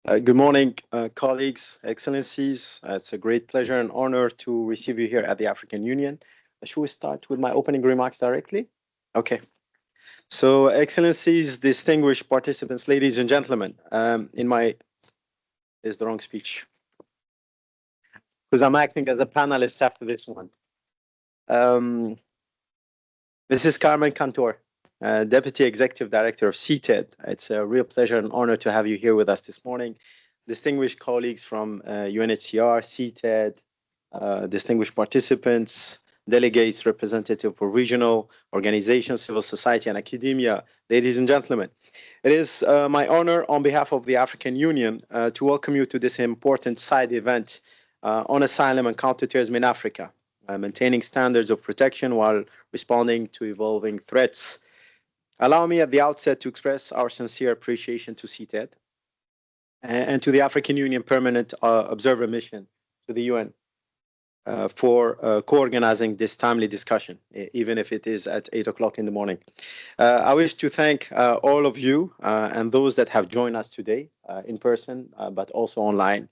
Good morning, colleagues, excellencies. It's a great pleasure and honor to receive you here at the African Union. Should we start with my opening remarks directly? Okay. So, excellencies, distinguished participants, ladies and gentlemen, is the wrong speech because I'm acting as a panelist after this one. Mrs. Carmen Cantor, Deputy Executive Director of CTED. It's a real pleasure and honor to have you here with us this morning. Distinguished colleagues from UNHCR, CTED, distinguished participants, delegates, representative for regional organizations, civil society, and academia, ladies and gentlemen. It is my honor on behalf of the African Union to welcome you to this important side event on asylum and counterterrorism in Africa, maintaining standards of protection while responding to evolving threats. Allow me at the outset to express our sincere appreciation to CTED and to the African Union Permanent Observer Mission to the UN for co-organizing this timely discussion, even if it is at 8 o'clock in the morning. I wish to thank all of you and those that have joined us today in person, but also online.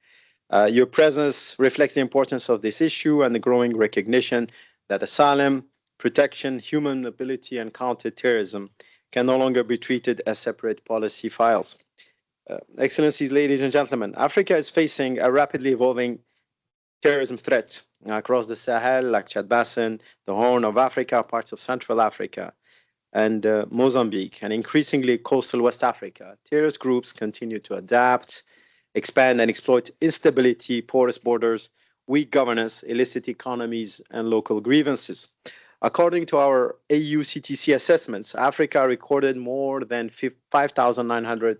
Your presence reflects the importance of this issue and the growing recognition that asylum, protection, human mobility, and counterterrorism can no longer be treated as separate policy files. Excellencies, ladies and gentlemen, Africa is facing a rapidly evolving terrorism threat across the Sahel, like Chad Basin, the Horn of Africa, parts of Central Africa, and Mozambique, and increasingly coastal West Africa. Terrorist groups continue to adapt, expand, and exploit instability, porous borders, weak governance, illicit economies, and local grievances. According to our AUCTC assessments, Africa recorded more than 5,900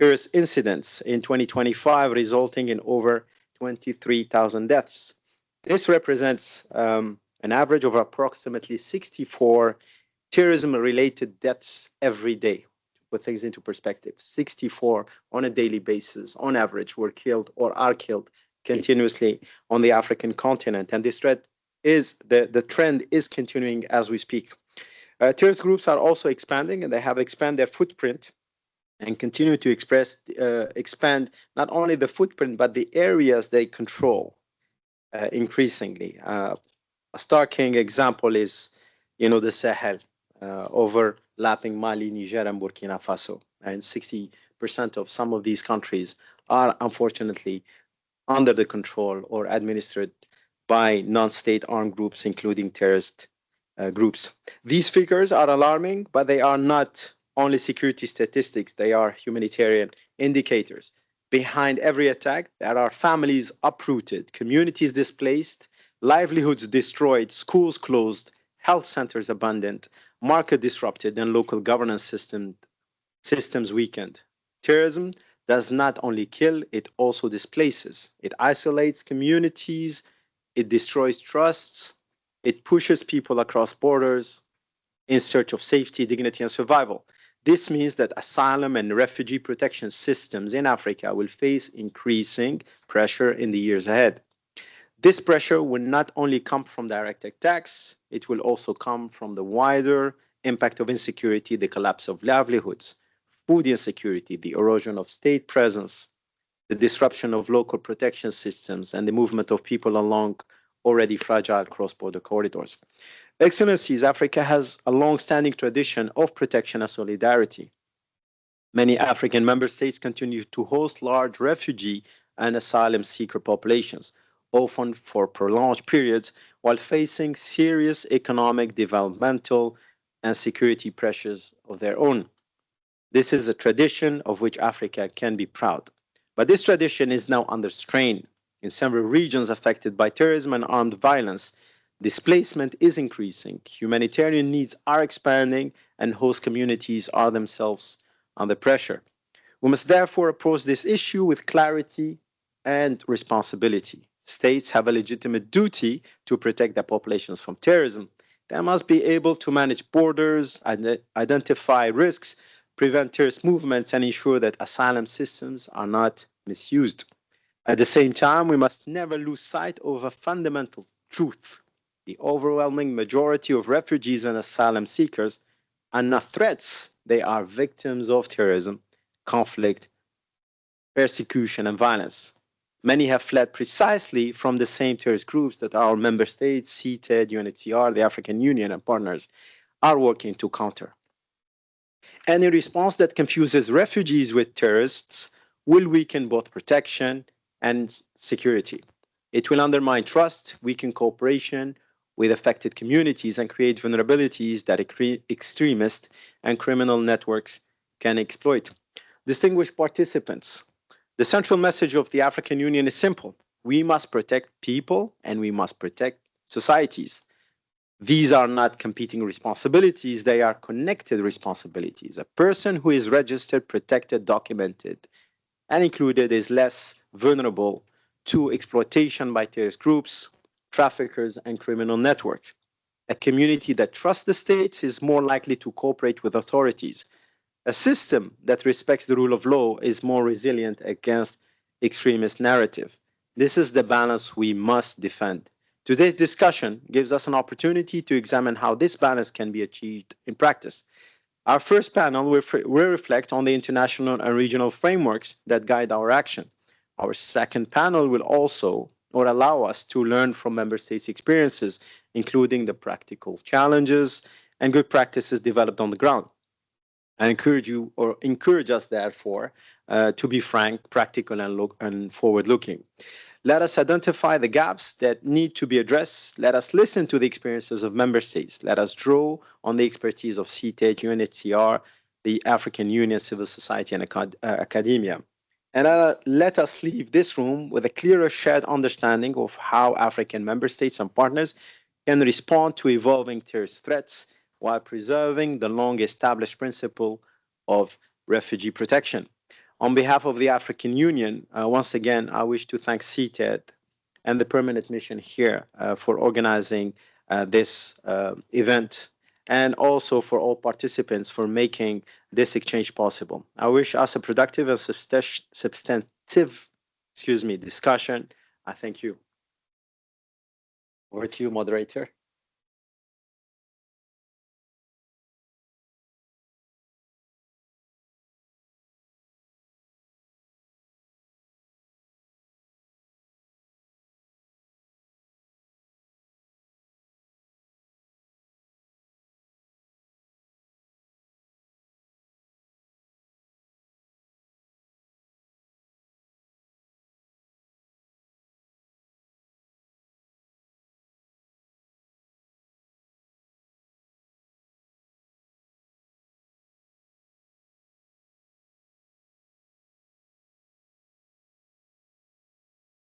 terrorist incidents in 2025, resulting in over 23,000 deaths. This represents an average of approximately 64 terrorism-related deaths every day. To put things into perspective, 64 on a daily basis, on average, were killed or are killed continuously on the African continent. And this threat the trend is continuing as we speak. Terrorist groups are also expanding, and they have expanded their footprint and continue to expand not only the footprint, but the areas they control increasingly. A starking example is, the Sahel, overlapping Mali, Niger, and Burkina Faso. And 60% of some of these countries are unfortunately under the control or administered by non-state armed groups, including terrorist groups. These figures are alarming, but they are not only security statistics, they are humanitarian indicators. Behind every attack, there are families uprooted, communities displaced, livelihoods destroyed, schools closed, health centers abandoned, market disrupted, and local governance systems weakened. Terrorism does not only kill, it also displaces. It isolates communities, it destroys trusts, it pushes people across borders in search of safety, dignity, and survival. This means that asylum and refugee protection systems in Africa will face increasing pressure in the years ahead. This pressure will not only come from direct attacks, it will also come from the wider impact of insecurity, the collapse of livelihoods, food insecurity, the erosion of state presence, the disruption of local protection systems, and the movement of people along already fragile cross-border corridors. Excellencies, Africa has a long-standing tradition of protection and solidarity. Many African member states continue to host large refugee and asylum seeker populations, often for prolonged periods, while facing serious economic, developmental, and security pressures of their own. This is a tradition of which Africa can be proud. But this tradition is now under strain. In several regions affected by terrorism and armed violence, displacement is increasing, humanitarian needs are expanding, and host communities are themselves under pressure. We must therefore approach this issue with clarity and responsibility. States have a legitimate duty to protect their populations from terrorism. They must be able to manage borders, identify risks, prevent terrorist movements, and ensure that asylum systems are not misused. At the same time, we must never lose sight of a fundamental truth. The overwhelming majority of refugees and asylum seekers are not threats. They are victims of terrorism, conflict, persecution, and violence. Many have fled precisely from the same terrorist groups that our member states, CTED, UNHCR, the African Union, and partners are working to counter. Any response that confuses refugees with terrorists will weaken both protection and security. It will undermine trust, weaken cooperation with affected communities, and create vulnerabilities that extremist and criminal networks can exploit. Distinguished participants, the central message of the African Union is simple. We must protect people and we must protect societies. These are not competing responsibilities, they are connected responsibilities. A person who is registered, protected, documented, and included is less vulnerable to exploitation by terrorist groups, traffickers, and criminal networks. A community that trusts the states is more likely to cooperate with authorities. A system that respects the rule of law is more resilient against extremist narrative. This is the balance we must defend. Today's discussion gives us an opportunity to examine how this balance can be achieved in practice. Our first panel will reflect on the international and regional frameworks that guide our action. Our second panel will also allow us to learn from member states' experiences, including the practical challenges and good practices developed on the ground. I encourage us, therefore, to be frank, practical, and forward-looking. Let us identify the gaps that need to be addressed. Let us listen to the experiences of member states. Let us draw on the expertise of CTED, UNHCR, the African Union, civil society, and academia. And let us leave this room with a clearer shared understanding of how African member states and partners can respond to evolving terrorist threats while preserving the long-established principle of refugee protection. On behalf of the African Union, once again, I wish to thank CTED and the permanent mission here for organizing this event, and also for all participants for making this exchange possible. I wish us a productive and substantive discussion. I thank you. Over to you, moderator.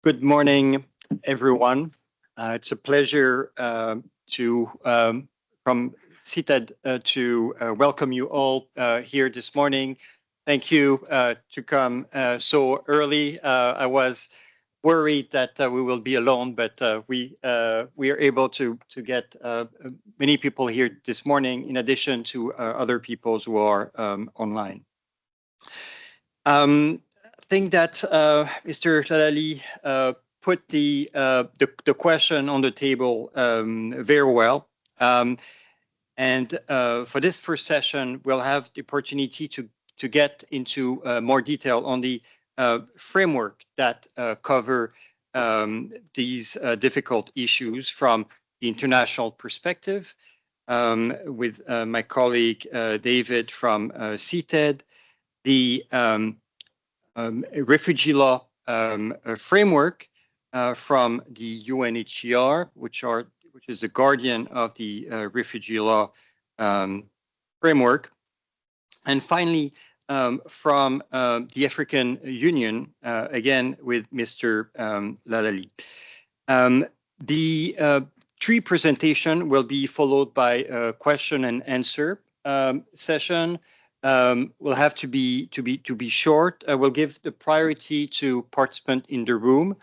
Good morning, everyone. It's a pleasure from CTED to welcome you all here this morning. Thank you to come so early. I was worried that we will be alone, but we are able to get many people here this morning, in addition to other people who are online. I think that Mr. Lallali put the question on the table very well. And for this first session, we'll have the opportunity to get into more detail on the framework that cover these difficult issues from the international perspective, with my colleague David from CTED, the refugee law framework from the UNHCR, which is the guardian of the refugee law framework, and finally from the African Union, again with Mr. Lallali. The three presentation will be followed by a question and answer session. Will have to be short. We'll give the priority to participants in the room.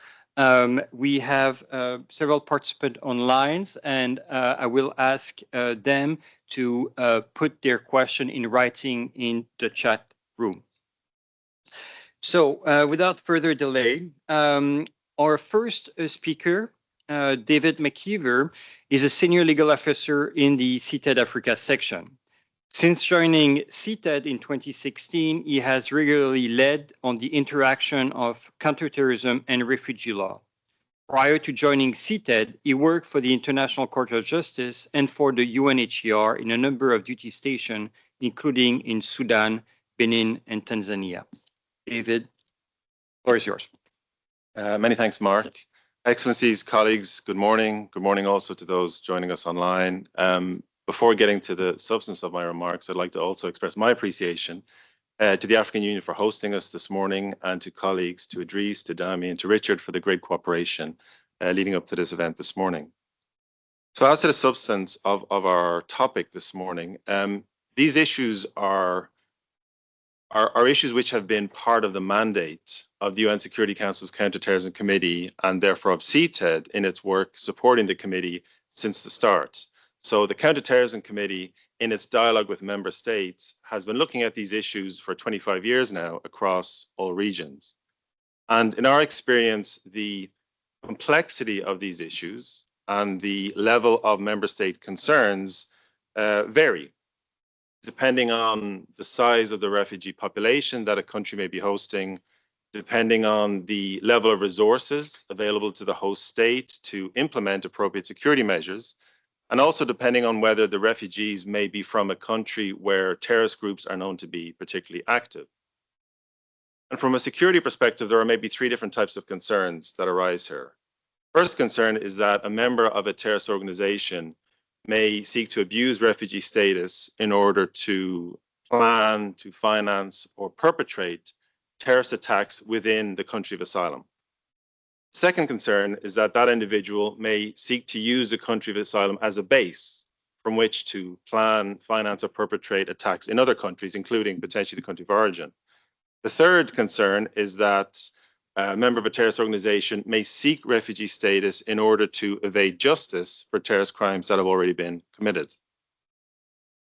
We have several participants online, and I will ask them to put their question in writing in the chat room. So without further delay, our first speaker, David McKeever, is a senior legal officer in the CTED Africa section. Since joining CTED in 2016, he has regularly led on the interaction of counterterrorism and refugee law. Prior to joining CTED, he worked for the International Court of Justice and for the UNHCR in a number of duty stations, including in Sudan, Benin, and Tanzania. David, the floor is yours. Many thanks, Mark. Excellencies, colleagues, good morning. Good morning also to those joining us online. Before getting to the substance of my remarks, I'd like to also express my appreciation to the African Union for hosting us this morning, and to colleagues, to Idriss, to Dami, and to Richard for the great cooperation leading up to this event this morning. So as to the substance of our topic this morning, these issues are issues which have been part of the mandate of the UN Security Council's Counter-Terrorism Committee, and therefore of CTED in its work supporting the committee since the start. So the Counter-Terrorism Committee, in its dialogue with member states, has been looking at these issues for 25 years now across all regions. And in our experience, the complexity of these issues and the level of member state concerns vary, depending on the size of the refugee population that a country may be hosting, depending on the level of resources available to the host state to implement appropriate security measures, and also depending on whether the refugees may be from a country where terrorist groups are known to be particularly active. And from a security perspective, there are maybe three different types of concerns that arise here. First concern is that a member of a terrorist organization may seek to abuse refugee status in order to plan, to finance, or perpetrate terrorist attacks within the country of asylum. Second concern is that that individual may seek to use the country of asylum as a base from which to plan, finance, or perpetrate attacks in other countries, including potentially the country of origin. The third concern is that a member of a terrorist organization may seek refugee status in order to evade justice for terrorist crimes that have already been committed.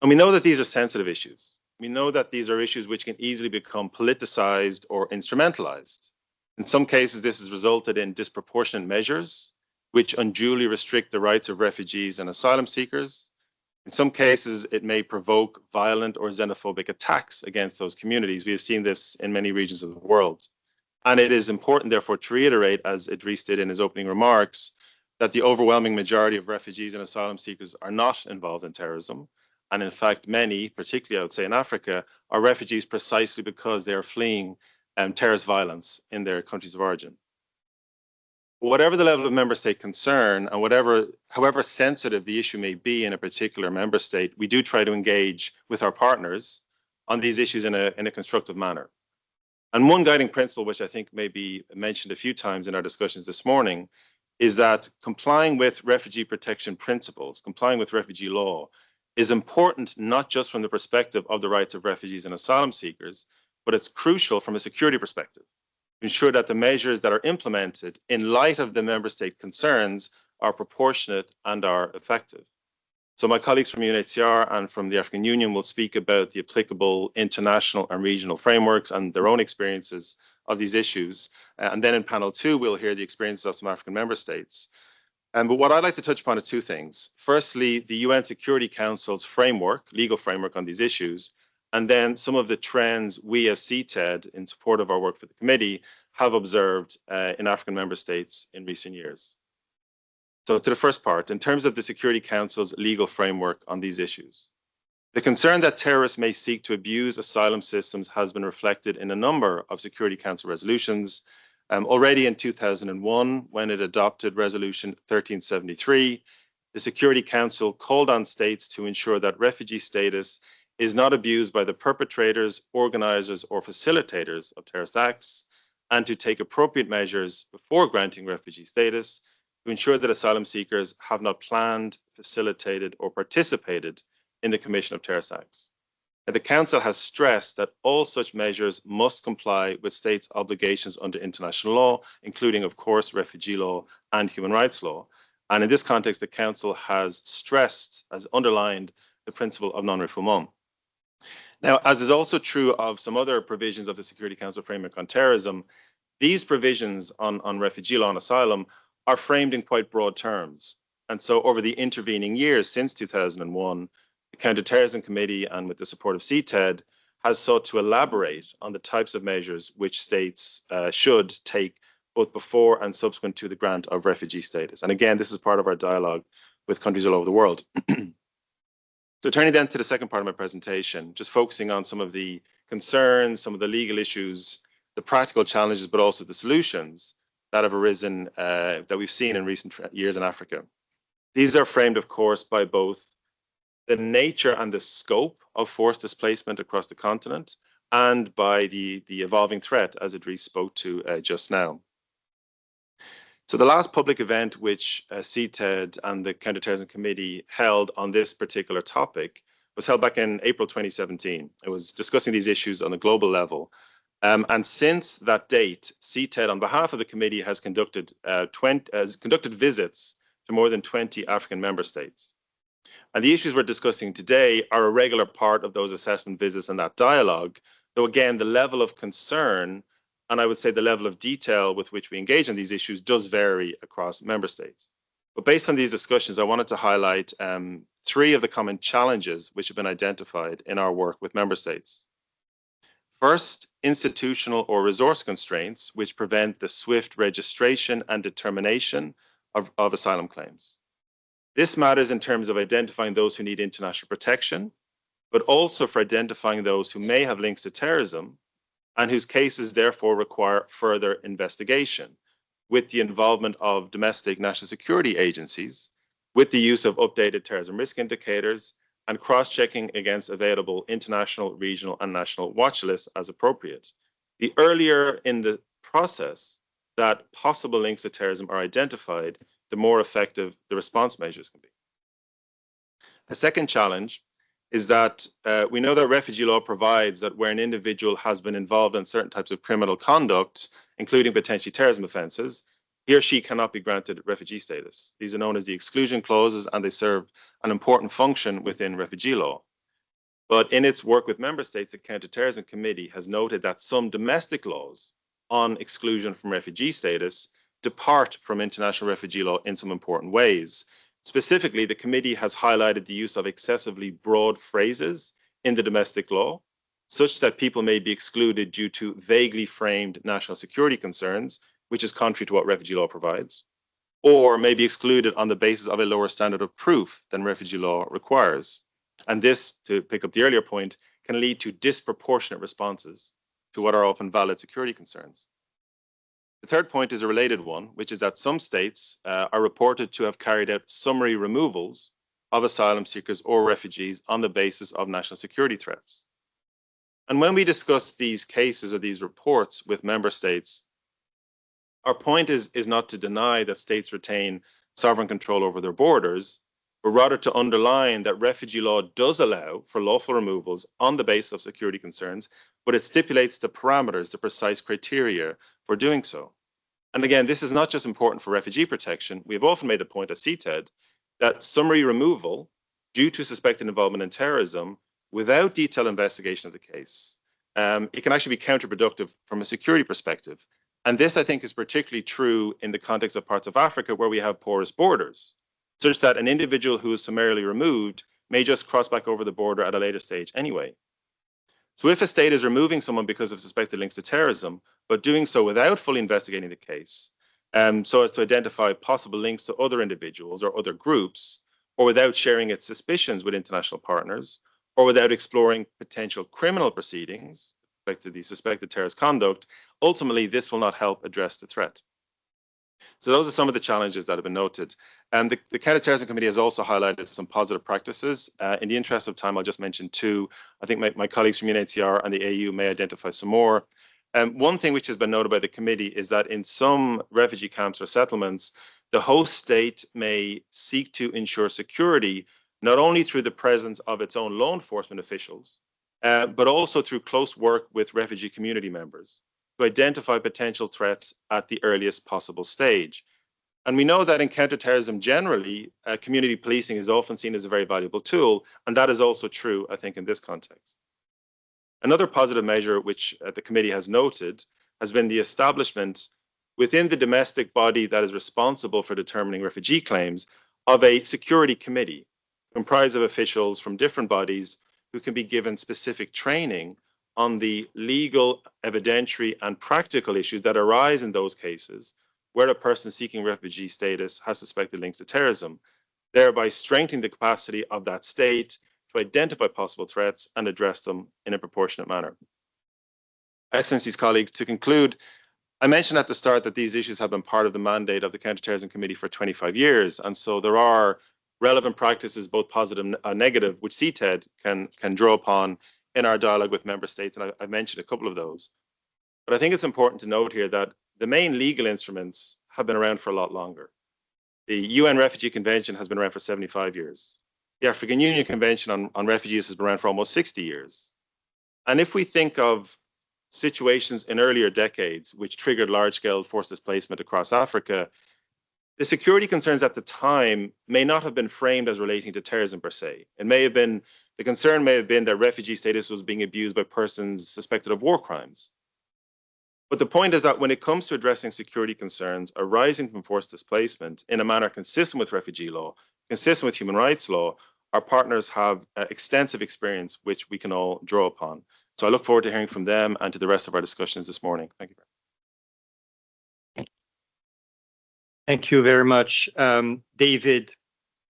And we know that these are sensitive issues. We know that these are issues which can easily become politicized or instrumentalized. In some cases, this has resulted in disproportionate measures which unduly restrict the rights of refugees and asylum seekers. In some cases, it may provoke violent or xenophobic attacks against those communities. We have seen this in many regions of the world. And it is important, therefore, to reiterate, as Idriss did in his opening remarks, that the overwhelming majority of refugees and asylum seekers are not involved in terrorism. And in fact, many, particularly I would say in Africa, are refugees precisely because they are fleeing terrorist violence in their countries of origin. Whatever the level of member state concern, and however sensitive the issue may be in a particular member state, we do try to engage with our partners on these issues in a constructive manner. And one guiding principle, which I think may be mentioned a few times in our discussions this morning, is that complying with refugee protection principles, complying with refugee law, is important not just from the perspective of the rights of refugees and asylum seekers, but it's crucial from a security perspective to ensure that the measures that are implemented in light of the member state concerns are proportionate and are effective. So my colleagues from UNHCR and from the African Union will speak about the applicable international and regional frameworks and their own experiences of these issues. And then in panel 2, we'll hear the experiences of some African member states. But what I'd like to touch upon are two things. Firstly, the UN Security Council's framework, legal framework on these issues, and then some of the trends we as CTED, in support of our work for the committee, have observed in African member states in recent years. So to the first part, in terms of the Security Council's legal framework on these issues, the concern that terrorists may seek to abuse asylum systems has been reflected in a number of Security Council resolutions. Already in 2001, when it adopted Resolution 1373, the Security Council called on states to ensure that refugee status is not abused by the perpetrators, organizers, or facilitators of terrorist acts, and to take appropriate measures before granting refugee status to ensure that asylum seekers have not planned, facilitated, or participated in the commission of terrorist acts. And the Council has stressed that all such measures must comply with states' obligations under international law, including, of course, refugee law and human rights law. And in this context, the Council has stressed, has underlined the principle of non-refoulement. Now, as is also true of some other provisions of the Security Council framework on terrorism, these provisions on refugee law and asylum are framed in quite broad terms. And so over the intervening years since 2001, the Counter-Terrorism Committee, and with the support of CTED, has sought to elaborate on the types of measures which states should take both before and subsequent to the grant of refugee status. And again, this is part of our dialogue with countries all over the world. So turning then to the second part of my presentation, just focusing on some of the concerns, some of the legal issues, the practical challenges, but also the solutions that have arisen that we've seen in recent years in Africa. These are framed, of course, by both the nature and the scope of forced displacement across the continent and by the evolving threat, as Idriss spoke to just now. So the last public event which CTED and the Counter-Terrorism Committee held on this particular topic was held back in April 2017. It was discussing these issues on a global level. And since that date, CTED, on behalf of the committee, has conducted visits to more than 20 African member states. And the issues we're discussing today are a regular part of those assessment visits and that dialogue, though again, the level of concern, and I would say the level of detail with which we engage in these issues, does vary across member states. But based on these discussions, I wanted to highlight 3 of the common challenges which have been identified in our work with member states. First, institutional or resource constraints which prevent the swift registration and determination of asylum claims. This matters in terms of identifying those who need international protection, but also for identifying those who may have links to terrorism and whose cases therefore require further investigation with the involvement of domestic national security agencies, with the use of updated terrorism risk indicators, and cross-checking against available international, regional, and national watch lists as appropriate. The earlier in the process that possible links to terrorism are identified, the more effective the response measures can be. A second challenge is that we know that refugee law provides that where an individual has been involved in certain types of criminal conduct, including potentially terrorism offences, he or she cannot be granted refugee status. These are known as the exclusion clauses, and they serve an important function within refugee law. But in its work with member states, the Counter-Terrorism Committee has noted that some domestic laws on exclusion from refugee status depart from international refugee law in some important ways. Specifically, the committee has highlighted the use of excessively broad phrases in the domestic law, such that people may be excluded due to vaguely framed national security concerns, which is contrary to what refugee law provides, or may be excluded on the basis of a lower standard of proof than refugee law requires. And this, to pick up the earlier point, can lead to disproportionate responses to what are often valid security concerns. The third point is a related one, which is that some states are reported to have carried out summary removals of asylum seekers or refugees on the basis of national security threats. And when we discuss these cases or these reports with member states, our point is not to deny that states retain sovereign control over their borders, but rather to underline that refugee law does allow for lawful removals on the basis of security concerns, but it stipulates the parameters, the precise criteria for doing so. And again, this is not just important for refugee protection. We have often made the point at CTED that summary removal due to suspected involvement in terrorism without detailed investigation of the case, it can actually be counterproductive from a security perspective. And this, I think, is particularly true in the context of parts of Africa where we have porous borders, such that an individual who is summarily removed may just cross back over the border at a later stage anyway. So if a state is removing someone because of suspected links to terrorism, but doing so without fully investigating the case, so as to identify possible links to other individuals or other groups, or without sharing its suspicions with international partners, or without exploring potential criminal proceedings respect to the suspected terrorist conduct, ultimately this will not help address the threat. So those are some of the challenges that have been noted. And the Counter-Terrorism Committee has also highlighted some positive practices. In the interest of time, I'll just mention 2. I think my colleagues from UNHCR and the AU may identify some more. One thing which has been noted by the committee is that in some refugee camps or settlements, the host state may seek to ensure security, not only through the presence of its own law enforcement officials, but also through close work with refugee community members to identify potential threats at the earliest possible stage. And we know that in counterterrorism generally, community policing is often seen as a very valuable tool, and that is also true, I think, in this context. Another positive measure which the committee has noted has been the establishment within the domestic body that is responsible for determining refugee claims of a security committee comprised of officials from different bodies who can be given specific training on the legal, evidentiary, and practical issues that arise in those cases where a person seeking refugee status has suspected links to terrorism, thereby strengthening the capacity of that state to identify possible threats and address them in a proportionate manner. Excellencies, colleagues, to conclude, I mentioned at the start that these issues have been part of the mandate of the Counter-Terrorism Committee for 25 years, and so there are relevant practices, both positive and negative, which CTED can draw upon in our dialogue with member states, and I've mentioned a couple of those. But I think it's important to note here that the main legal instruments have been around for a lot longer. The UN Refugee Convention has been around for 75 years. The African Union Convention on Refugees has been around for almost 60 years. And if we think of situations in earlier decades which triggered large-scale forced displacement across Africa, the security concerns at the time may not have been framed as relating to terrorism per se. The concern may have been that refugee status was being abused by persons suspected of war crimes. But the point is that when it comes to addressing security concerns arising from forced displacement in a manner consistent with refugee law, consistent with human rights law, our partners have extensive experience which we can all draw upon. So I look forward to hearing from them and to the rest of our discussions this morning. Thank you. Thank you very much, David.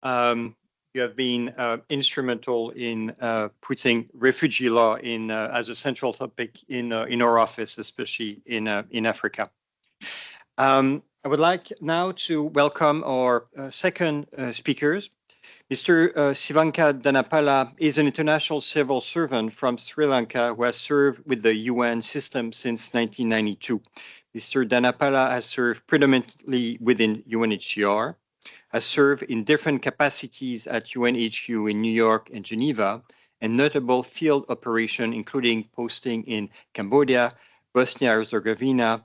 You have been instrumental in putting refugee law in as a central topic in our office, especially in Africa. I would like now to welcome our second speakers. Mr. Sivanka Dhanapala is an international civil servant from Sri Lanka who has served with the UN system since 1992. Mr. Dhanapala has served predominantly within UNHCR, has served in different capacities at UNHU in New York and Geneva, and notable field operations, including posting in Cambodia, Bosnia-Herzegovina,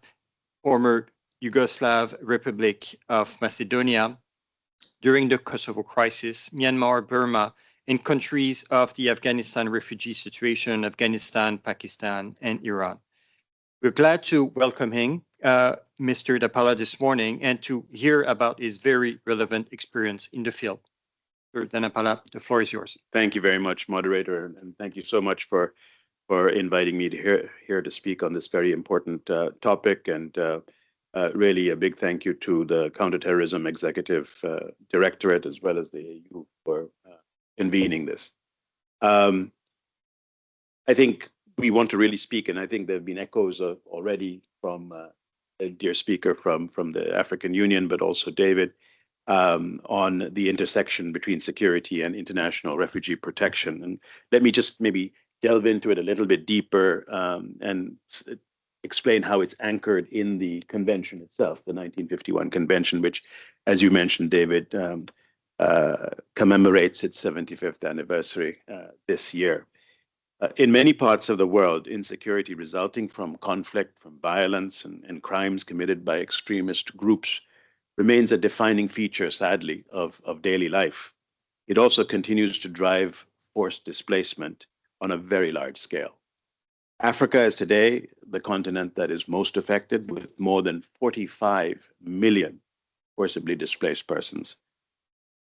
former Yugoslav Republic of Macedonia, during the Kosovo crisis, Myanmar, Burma, and countries of the Afghanistan refugee situation, Afghanistan, Pakistan, and Iran. We're glad to welcome him, Mr. Dhanapala, this morning and to hear about his very relevant experience in the field. Mr. Dhanapala, the floor is yours. Thank you very much, moderator, and thank you so much for inviting me to here to speak on this very important topic. And really a big thank you to the Counter-Terrorism Executive Directorate as well as the AU for convening this. I think we want to really speak, and I think there have been echoes already from a dear speaker from the African Union, but also David, on the intersection between security and international refugee protection. And let me just maybe delve into it a little bit deeper and explain how it's anchored in the convention itself, the 1951 convention, which, as you mentioned, David, commemorates its 75th anniversary this year. In many parts of the world, insecurity resulting from conflict, from violence and crimes committed by extremist groups remains a defining feature, sadly, of daily life. It also continues to drive forced displacement on a very large scale. Africa is today the continent that is most affected, with more than 45 million forcibly displaced persons.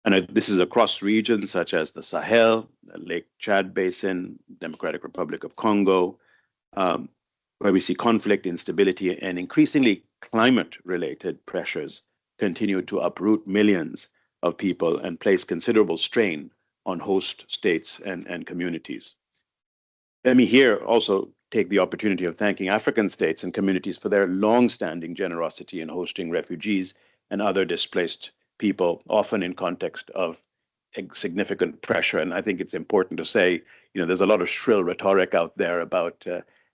And this is across regions such as the Sahel, the Lake Chad Basin, Democratic Republic of Congo, where we see conflict, instability, and increasingly climate-related pressures continue to uproot millions of people and place considerable strain on host states and communities. Let me here also take the opportunity of thanking African states and communities for their long-standing generosity in hosting refugees and other displaced people, often in context of significant pressure. And I think it's important to say, there's a lot of shrill rhetoric out there about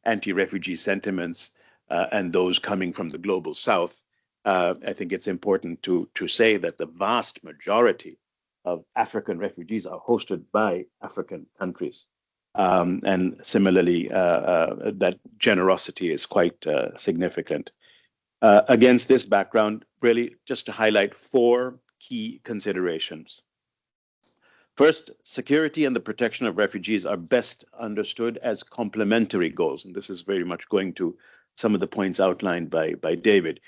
anti-refugee sentiments and those coming from the global south. I think it's important to say that the vast majority of African refugees are hosted by African countries. And similarly, that generosity is quite significant. Against this background, really just to highlight 4 key considerations. First, security and the protection of refugees are best understood as complementary goals. And this is very much going to some of the points outlined by David.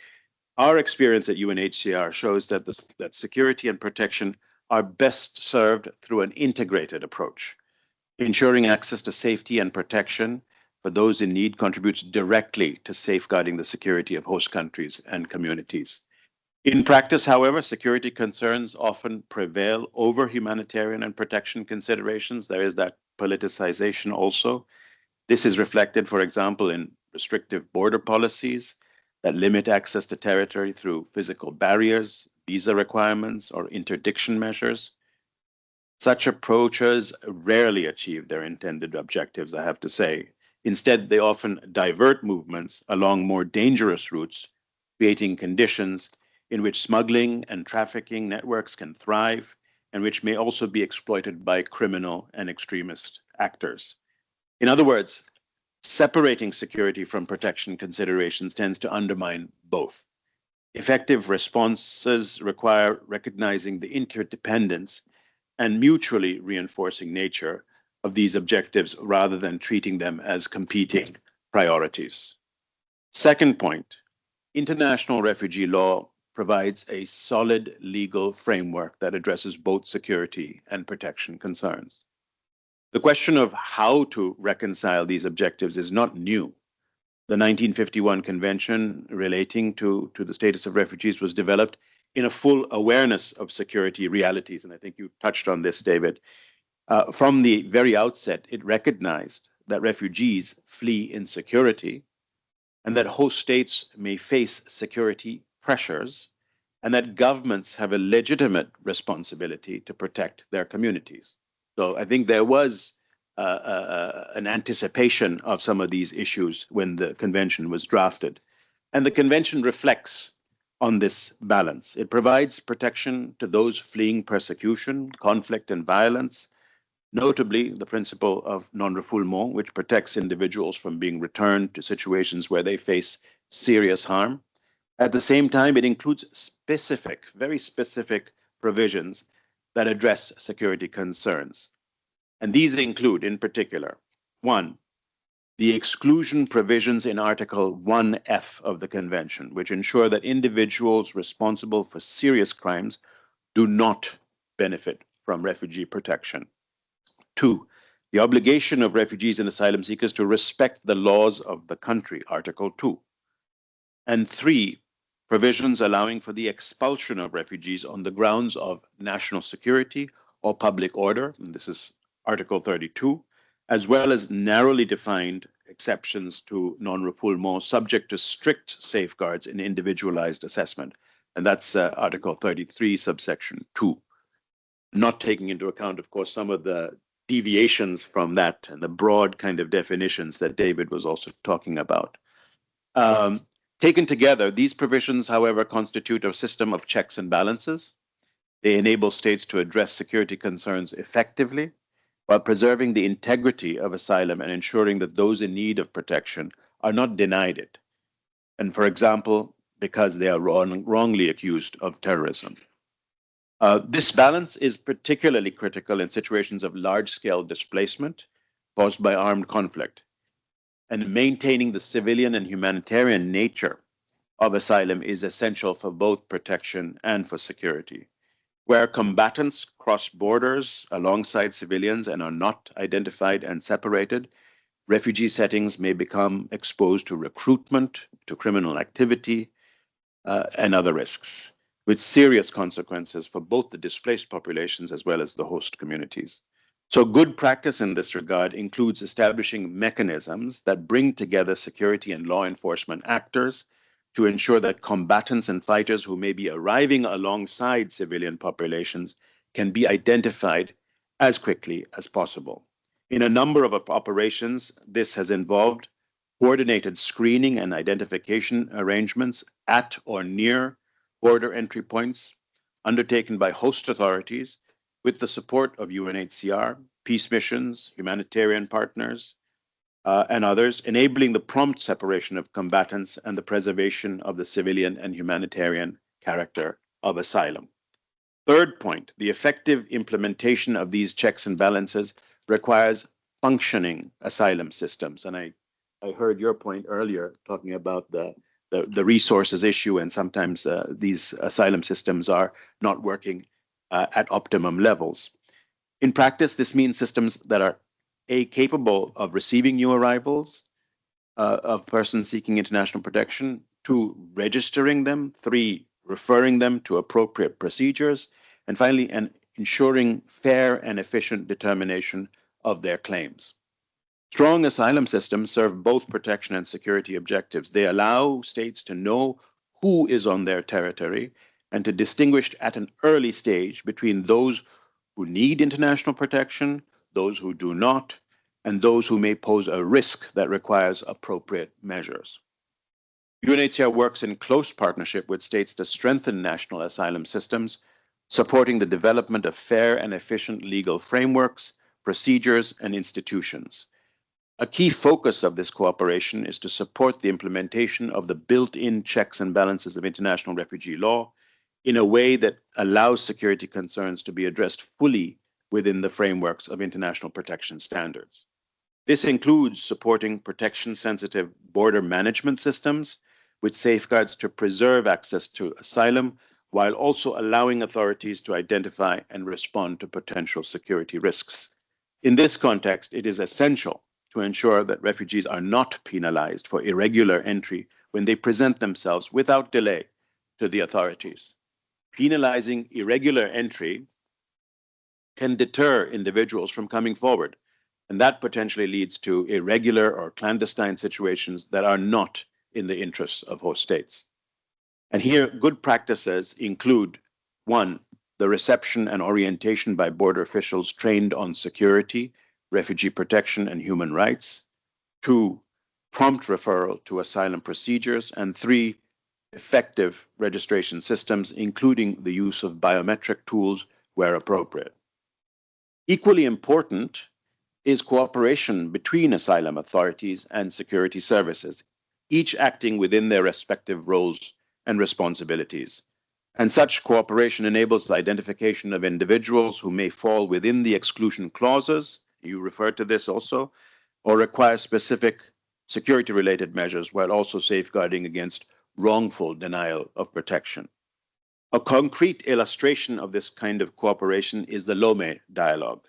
Our experience at UNHCR shows that security and protection are best served through an integrated approach. Ensuring access to safety and protection for those in need contributes directly to safeguarding the security of host countries and communities. In practice, however, security concerns often prevail over humanitarian and protection considerations. There is that politicization also. This is reflected, for example, in restrictive border policies that limit access to territory through physical barriers, visa requirements, or interdiction measures. Such approaches rarely achieve their intended objectives, I have to say. Instead, they often divert movements along more dangerous routes, creating conditions in which smuggling and trafficking networks can thrive, and which may also be exploited by criminal and extremist actors. In other words, separating security from protection considerations tends to undermine both. Effective responses require recognizing the interdependence and mutually reinforcing nature of these objectives rather than treating them as competing priorities. Second point, international refugee law provides a solid legal framework that addresses both security and protection concerns. The question of how to reconcile these objectives is not new. The 1951 Convention relating to the status of refugees was developed in a full awareness of security realities, and I think you touched on this, David. From the very outset, it recognized that refugees flee insecurity and that host states may face security pressures, and that governments have a legitimate responsibility to protect their communities. So I think there was an anticipation of some of these issues when the convention was drafted. And the convention reflects on this balance. It provides protection to those fleeing persecution, conflict, and violence, notably the principle of non-refoulement, which protects individuals from being returned to situations where they face serious harm. At the same time, it includes specific, very specific provisions that address security concerns. And these include, in particular, one, the exclusion provisions in Article 1F of the Convention, which ensure that individuals responsible for serious crimes do not benefit from refugee protection. Two, the obligation of refugees and asylum seekers to respect the laws of the country, Article 2. And three, provisions allowing for the expulsion of refugees on the grounds of national security or public order, and this is Article 32, as well as narrowly defined exceptions to non-refoulement subject to strict safeguards in individualized assessment. And that's Article 33, subsection 2. Not taking into account, of course, some of the deviations from that and the broad kind of definitions that David was also talking about. Taken together, these provisions, however, constitute a system of checks and balances. They enable states to address security concerns effectively while preserving the integrity of asylum and ensuring that those in need of protection are not denied it. And for example, because they are wrongly accused of terrorism. This balance is particularly critical in situations of large-scale displacement caused by armed conflict. And maintaining the civilian and humanitarian nature of asylum is essential for both protection and for security. Where combatants cross borders alongside civilians and are not identified and separated, refugee settings may become exposed to recruitment, to criminal activity, and other risks, with serious consequences for both the displaced populations as well as the host communities. So good practice in this regard includes establishing mechanisms that bring together security and law enforcement actors to ensure that combatants and fighters who may be arriving alongside civilian populations can be identified as quickly as possible. In a number of operations, this has involved coordinated screening and identification arrangements at or near border entry points undertaken by host authorities with the support of UNHCR, peace missions, humanitarian partners, and others, enabling the prompt separation of combatants and the preservation of the civilian and humanitarian character of asylum. Third point, the effective implementation of these checks and balances requires functioning asylum systems. And I heard your point earlier talking about the resources issue, and sometimes these asylum systems are not working at optimum levels. In practice, this means systems that are capable of receiving new arrivals of persons seeking international protection, 2, registering them, 3, referring them to appropriate procedures, and finally, ensuring fair and efficient determination of their claims. Strong asylum systems serve both protection and security objectives. They allow states to know who is on their territory and to distinguish at an early stage between those who need international protection, those who do not, and those who may pose a risk that requires appropriate measures. UNHCR works in close partnership with states to strengthen national asylum systems, supporting the development of fair and efficient legal frameworks, procedures, and institutions. A key focus of this cooperation is to support the implementation of the built-in checks and balances of international refugee law in a way that allows security concerns to be addressed fully within the frameworks of international protection standards. This includes supporting protection-sensitive border management systems with safeguards to preserve access to asylum while also allowing authorities to identify and respond to potential security risks. In this context, it is essential to ensure that refugees are not penalized for irregular entry when they present themselves without delay to the authorities. Penalizing irregular entry can deter individuals from coming forward, and that potentially leads to irregular or clandestine situations that are not in the interests of host states. And here, good practices include 1, the reception and orientation by border officials trained on security, refugee protection, and human rights. 2, prompt referral to asylum procedures. And 3, effective registration systems, including the use of biometric tools where appropriate. Equally important is cooperation between asylum authorities and security services, each acting within their respective roles and responsibilities. And such cooperation enables the identification of individuals who may fall within the exclusion clauses, you referred to this also, or require specific security-related measures while also safeguarding against wrongful denial of protection. A concrete illustration of this kind of cooperation is the Lomé Dialogue,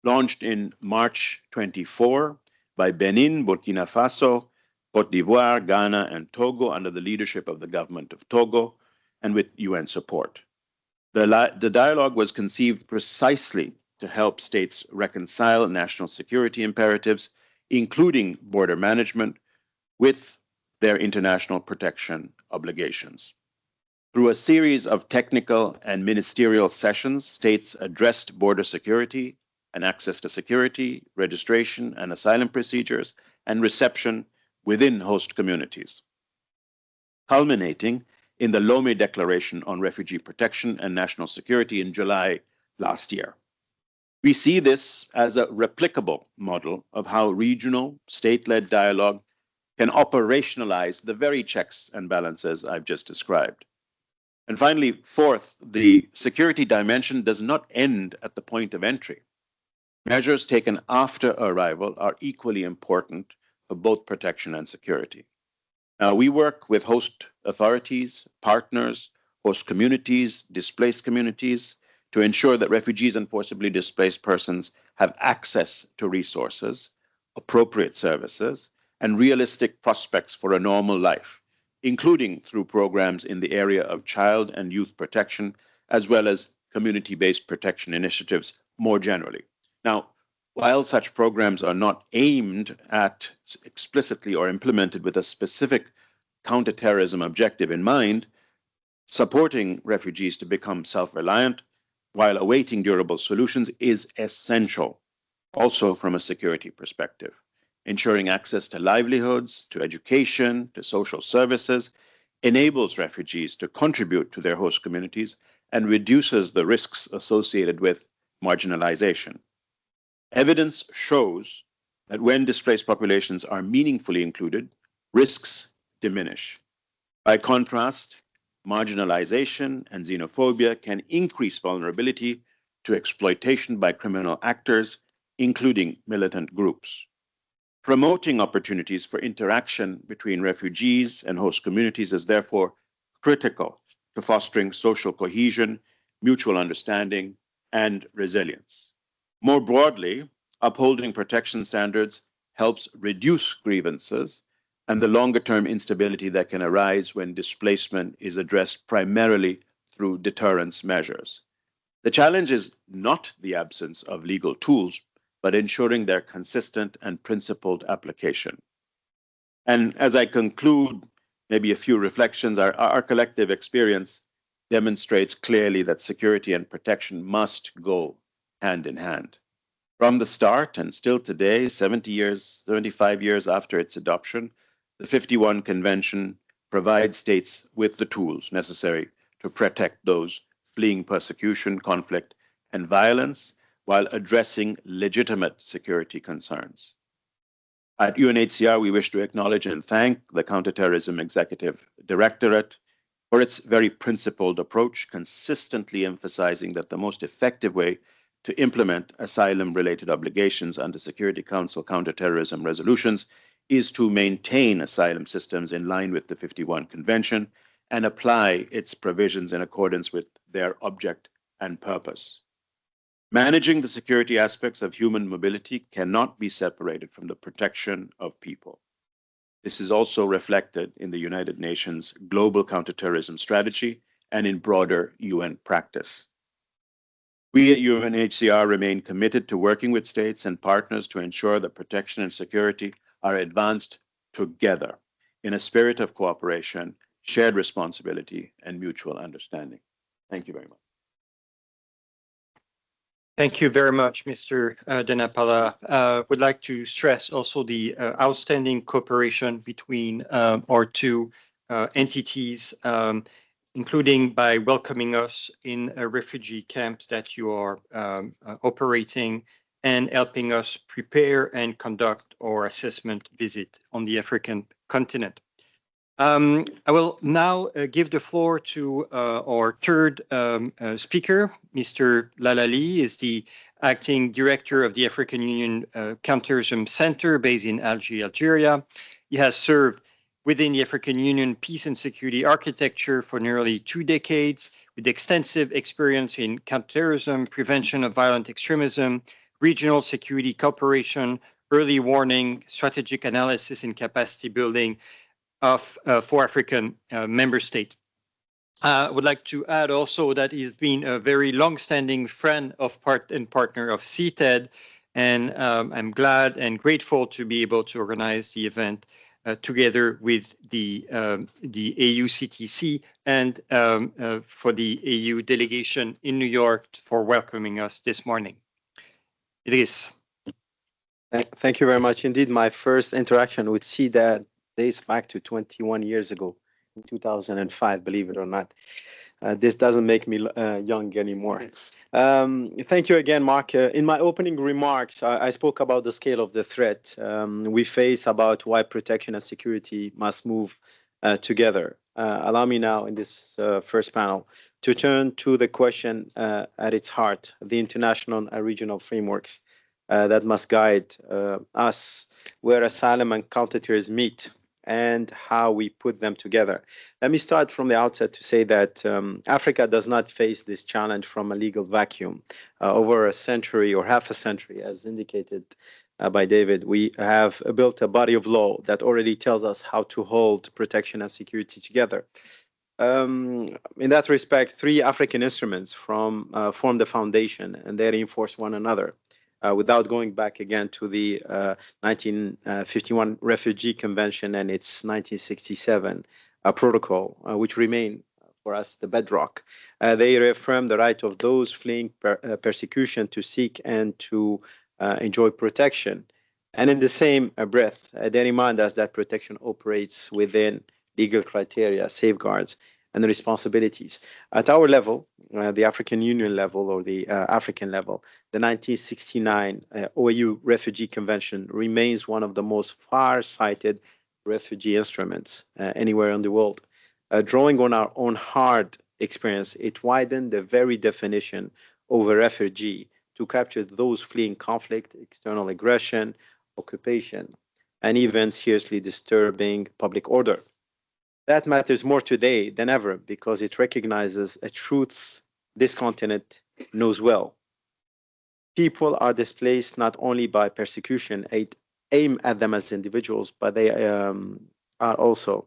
launched in March 24 by Benin, Burkina Faso, Côte d'Ivoire, Ghana, and Togo under the leadership of the government of Togo and with UN support. The dialogue was conceived precisely to help states reconcile national security imperatives, including border management, with their international protection obligations. Through a series of technical and ministerial sessions, states addressed border security and access to security, registration and asylum procedures, and reception within host communities, culminating in the Lomé Declaration on Refugee Protection and National Security in July last year. We see this as a replicable model of how regional, state-led dialogue can operationalize the very checks and balances I've just described. And finally, 4th, the security dimension does not end at the point of entry. Measures taken after arrival are equally important for both protection and security. Now, we work with host authorities, partners, host communities, displaced communities, to ensure that refugees and forcibly displaced persons have access to resources, appropriate services, and realistic prospects for a normal life, including through programs in the area of child and youth protection, as well as community-based protection initiatives more generally. Now, while such programs are not aimed at explicitly or implemented with a specific counterterrorism objective in mind, supporting refugees to become self-reliant while awaiting durable solutions is essential, also from a security perspective. Ensuring access to livelihoods, to education, to social services enables refugees to contribute to their host communities and reduces the risks associated with marginalization. Evidence shows that when displaced populations are meaningfully included, risks diminish. By contrast, marginalization and xenophobia can increase vulnerability to exploitation by criminal actors, including militant groups. Promoting opportunities for interaction between refugees and host communities is therefore critical to fostering social cohesion, mutual understanding, and resilience. More broadly, upholding protection standards helps reduce grievances and the longer-term instability that can arise when displacement is addressed primarily through deterrence measures. The challenge is not the absence of legal tools, but ensuring their consistent and principled application. And as I conclude, maybe a few reflections, our collective experience demonstrates clearly that security and protection must go hand in hand. From the start and still today, 75 years after its adoption, the 51 Convention provides states with the tools necessary to protect those fleeing persecution, conflict, and violence while addressing legitimate security concerns. At UNHCR, we wish to acknowledge and thank the Counter-Terrorism Executive Directorate for its very principled approach, consistently emphasizing that the most effective way to implement asylum-related obligations under Security Council counterterrorism resolutions is to maintain asylum systems in line with the 51 Convention and apply its provisions in accordance with their object and purpose. Managing the security aspects of human mobility cannot be separated from the protection of people. This is also reflected in the United Nations Global Counterterrorism Strategy and in broader UN practice. We at UNHCR remain committed to working with states and partners to ensure that protection and security are advanced together in a spirit of cooperation, shared responsibility, and mutual understanding. Thank you very much. Thank you very much, Mr. Denapala. Would like to stress also the outstanding cooperation between our two entities, including by welcoming us in refugee camps that you are operating and helping us prepare and conduct our assessment visit on the African continent. I will now give the floor to our third speaker. Mr. Lallali is the acting director of the African Union Counter-Terrorism Centre based in Algiers, Algeria. He has served within the African Union peace and security architecture for nearly 2 decades, with extensive experience in counterterrorism, prevention of violent extremism, regional security cooperation, early warning, strategic analysis, and capacity building for African member states. I would like to add also that he's been a very long-standing friend of partner of CTED, and I'm glad and grateful to be able to organize the event together with the AUCTC and for the AU delegation in New York for welcoming us this morning. Idriss. Thank you very much. Indeed, my first interaction with CTED dates back to 21 years ago, in 2005, believe it or not. This doesn't make me young anymore. Thank you again, Mark. In my opening remarks, I spoke about the scale of the threat we face, about why protection and security must move together. Allow me now, in this first panel, to turn to the question at its heart, the international and regional frameworks that must guide us where asylum and counterterrorism meet, and how we put them together. Let me start from the outset to say that Africa does not face this challenge from a legal vacuum. Over a century or half a century, as indicated by David, we have built a body of law that already tells us how to hold protection and security together. In that respect, 3 African instruments form the foundation, and they reinforce one another. Without going back again to the 1951 Refugee Convention and its 1967 protocol, which remain for us the bedrock. They reaffirm the right of those fleeing persecution to seek and to enjoy protection. And in the same breath, they remind us that protection operates within legal criteria, safeguards, and responsibilities. At our level, the African Union level or the African level, the 1969 OAU Refugee Convention remains one of the most far-sighted refugee instruments anywhere in the world. Drawing on our own hard experience, it widened the very definition of a refugee to capture those fleeing conflict, external aggression, occupation, and even seriously disturbing public order. That matters more today than ever because it recognizes a truth this continent knows well. People are displaced not only by persecution aimed at them as individuals, but they are also,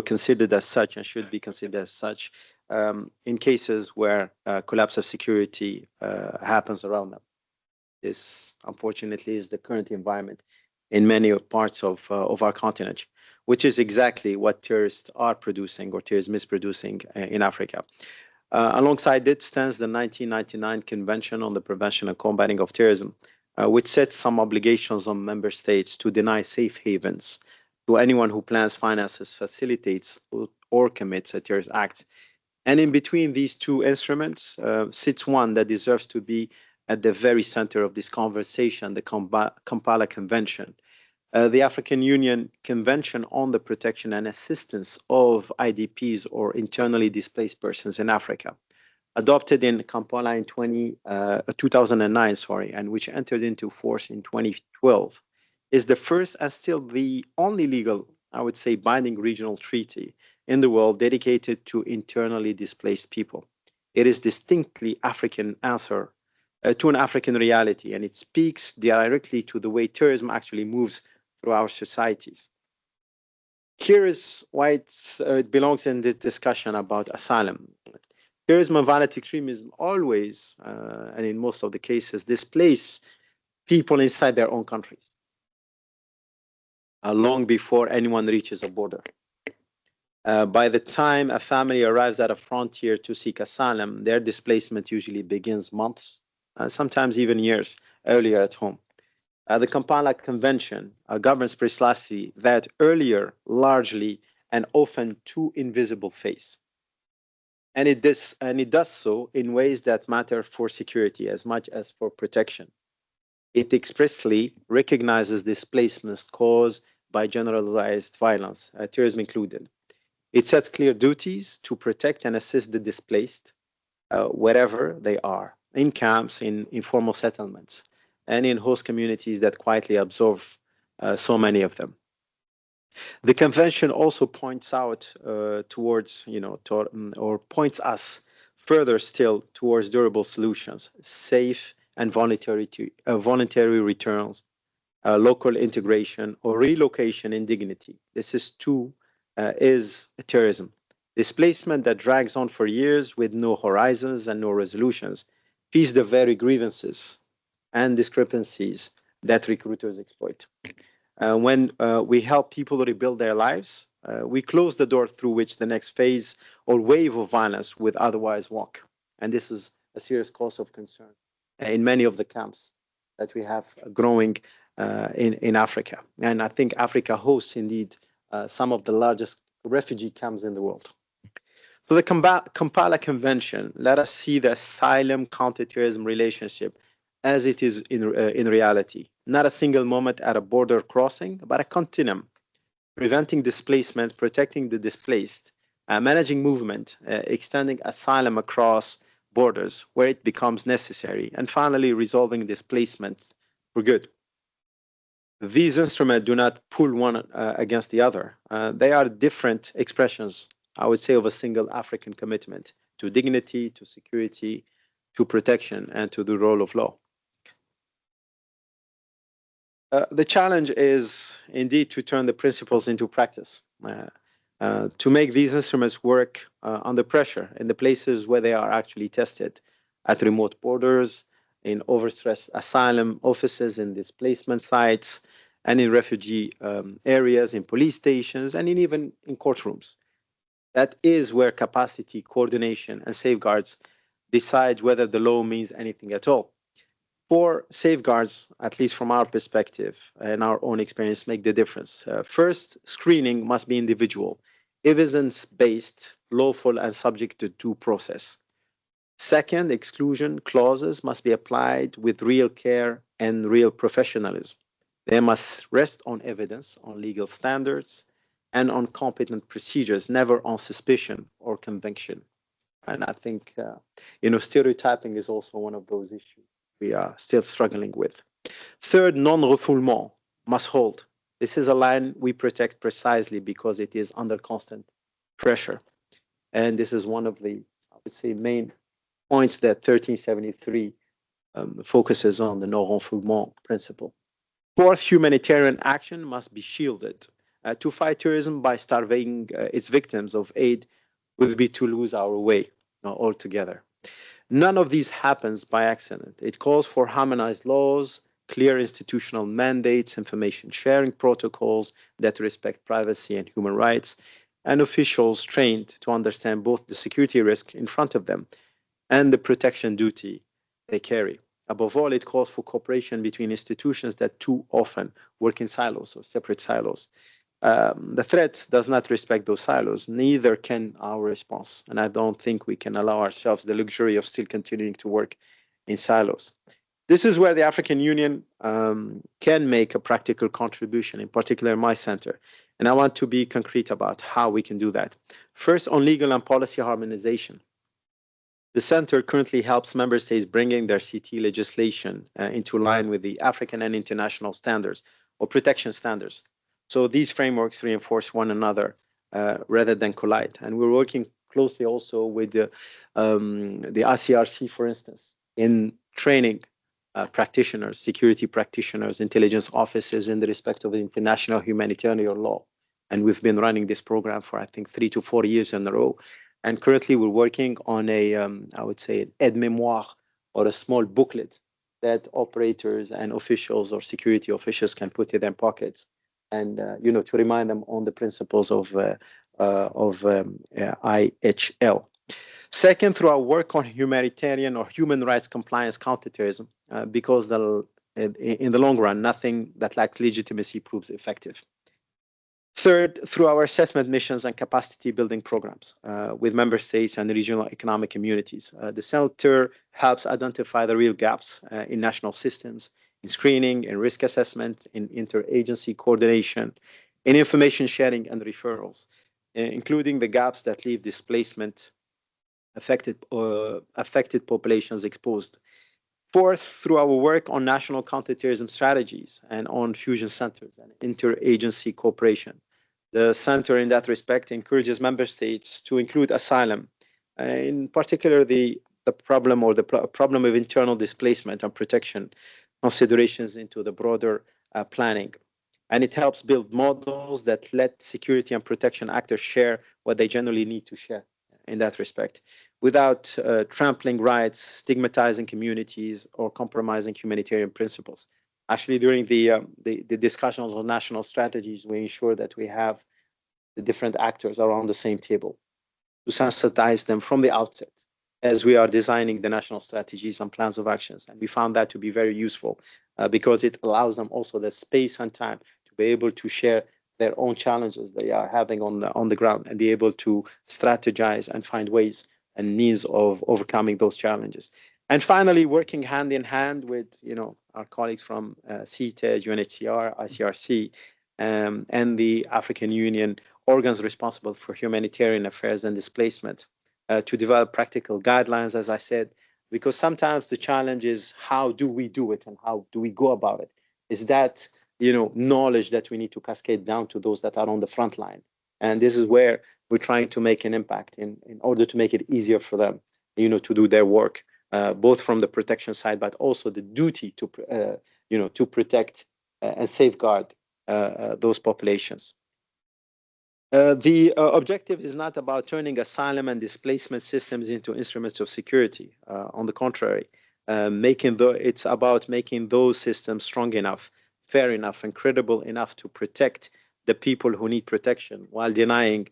considered as such and should be considered as such in cases where collapse of security happens around them. This, unfortunately, is the current environment in many parts of our continent, which is exactly what terrorists are producing or terrorism is producing in Africa. Alongside it stands the 1999 Convention on the Prevention and Combating of Terrorism, which sets some obligations on member states to deny safe havens to anyone who plans, finances, facilitates, or commits a terrorist act. And in between these two instruments sits one that deserves to be at the very center of this conversation, the Kampala Convention, the African Union Convention on the Protection and Assistance of IDPs or internally displaced persons in Africa, adopted in Kampala in 2009, and which entered into force in 2012, is the first and still the only legal, I would say, binding regional treaty in the world dedicated to internally displaced people. It is distinctly African answer to an African reality, and it speaks directly to the way terrorism actually moves through our societies. Here is why it belongs in this discussion about asylum. Terrorism and violent extremism always, and in most of the cases, displace people inside their own countries, long before anyone reaches a border. By the time a family arrives at a frontier to seek asylum, their displacement usually begins months, sometimes even years earlier at home. The Kampala Convention governs precisely that earlier, largely, and often too invisible phase. And it does so in ways that matter for security as much as for protection. It expressly recognizes displacements caused by generalized violence, terrorism included. It sets clear duties to protect and assist the displaced wherever they are, in camps, in informal settlements, and in host communities that quietly absorb so many of them. The convention also points out or points us further still towards durable solutions, safe and voluntary returns, local integration, or relocation in dignity. This is terrorism. Displacement that drags on for years with no horizons and no resolutions feeds the very grievances and discrepancies that recruiters exploit. When we help people rebuild their lives, we close the door through which the next phase or wave of violence would otherwise walk. And this is a serious cause of concern in many of the camps that we have growing in Africa. And I think Africa hosts indeed some of the largest refugee camps in the world. For the Kampala Convention, let us see the asylum counter-terrorism relationship as it is in reality. Not a single moment at a border crossing, but a continuum, preventing displacement, protecting the displaced, managing movement, extending asylum across borders where it becomes necessary, and finally resolving displacement for good. These instruments do not pull one against the other. They are different expressions, I would say, of a single African commitment to dignity, to security, to protection, and to the rule of law. The challenge is indeed to turn the principles into practice, to make these instruments work under pressure in the places where they are actually tested, at remote borders, in overstressed asylum offices, in displacement sites, and in refugee areas, in police stations, and even in courtrooms. That is where capacity, coordination, and safeguards decide whether the law means anything at all. Four safeguards, at least from our perspective and our own experience, make the difference. First, screening must be individual, evidence-based, lawful, and subject to due process. Second, exclusion clauses must be applied with real care and real professionalism. They must rest on evidence, on legal standards, and on competent procedures, never on suspicion or conviction. And I think, stereotyping is also one of those issues we are still struggling with. Third, non-refoulement must hold. This is a line we protect precisely because it is under constant pressure. And this is one of the, I would say, main points that 1373 focuses on the non-refoulement principle. Fourth, humanitarian action must be shielded. To fight terrorism by starving its victims of aid would be to lose our way altogether. None of these happens by accident. It calls for harmonized laws, clear institutional mandates, information sharing protocols that respect privacy and human rights, and officials trained to understand both the security risk in front of them and the protection duty they carry. Above all, it calls for cooperation between institutions that too often work in silos or separate silos. The threat does not respect those silos, neither can our response. And I don't think we can allow ourselves the luxury of still continuing to work in silos. This is where the African Union can make a practical contribution, in particular my center. And I want to be concrete about how we can do that. First, on legal and policy harmonization. The center currently helps member states bringing their CT legislation into line with the African and international standards or protection standards. So these frameworks reinforce one another rather than collide. And we're working closely also with the ICRC, for instance, in training practitioners, security practitioners, intelligence officers in the respect of international humanitarian law. And we've been running this program for, I think, 3 to 4 years in a row. And currently we're working on a, I would say, an aide-mémoire or a small booklet that operators and officials or security officials can put in their pockets and, to remind them on the principles of IHL. Second, through our work on humanitarian or human rights compliance counterterrorism, because in the long run, nothing that lacks legitimacy proves effective. Third, through our assessment missions and capacity building programs with member states and regional economic communities. The center helps identify the real gaps in national systems, in screening, in risk assessment, in interagency coordination, in information sharing and referrals, including the gaps that leave displacement affected populations exposed. Fourth, through our work on national counterterrorism strategies and on fusion centers and interagency cooperation. The center, in that respect, encourages member states to include asylum, in particular the problem or the problem of internal displacement and protection considerations into the broader planning. And it helps build models that let security and protection actors share what they generally need to share in that respect, without trampling rights, stigmatizing communities, or compromising humanitarian principles. Actually, during the discussions on national strategies, we ensure that we have the different actors around the same table to sensitize them from the outset as we are designing the national strategies and plans of actions. And we found that to be very useful because it allows them also the space and time to be able to share their own challenges they are having on the ground and be able to strategize and find ways and means of overcoming those challenges. And finally, working hand in hand with our colleagues from CTED, UNHCR, ICRC, and the African Union organs responsible for humanitarian affairs and displacement to develop practical guidelines, as I said, because sometimes the challenge is how do we do it and how do we go about it? Is that knowledge that we need to cascade down to those that are on the front line. And this is where we're trying to make an impact in order to make it easier for them, to do their work, both from the protection side, but also the duty to, to protect and safeguard those populations. The objective is not about turning asylum and displacement systems into instruments of security. On the contrary, it's about making those systems strong enough, fair enough, and credible enough to protect the people who need protection while denying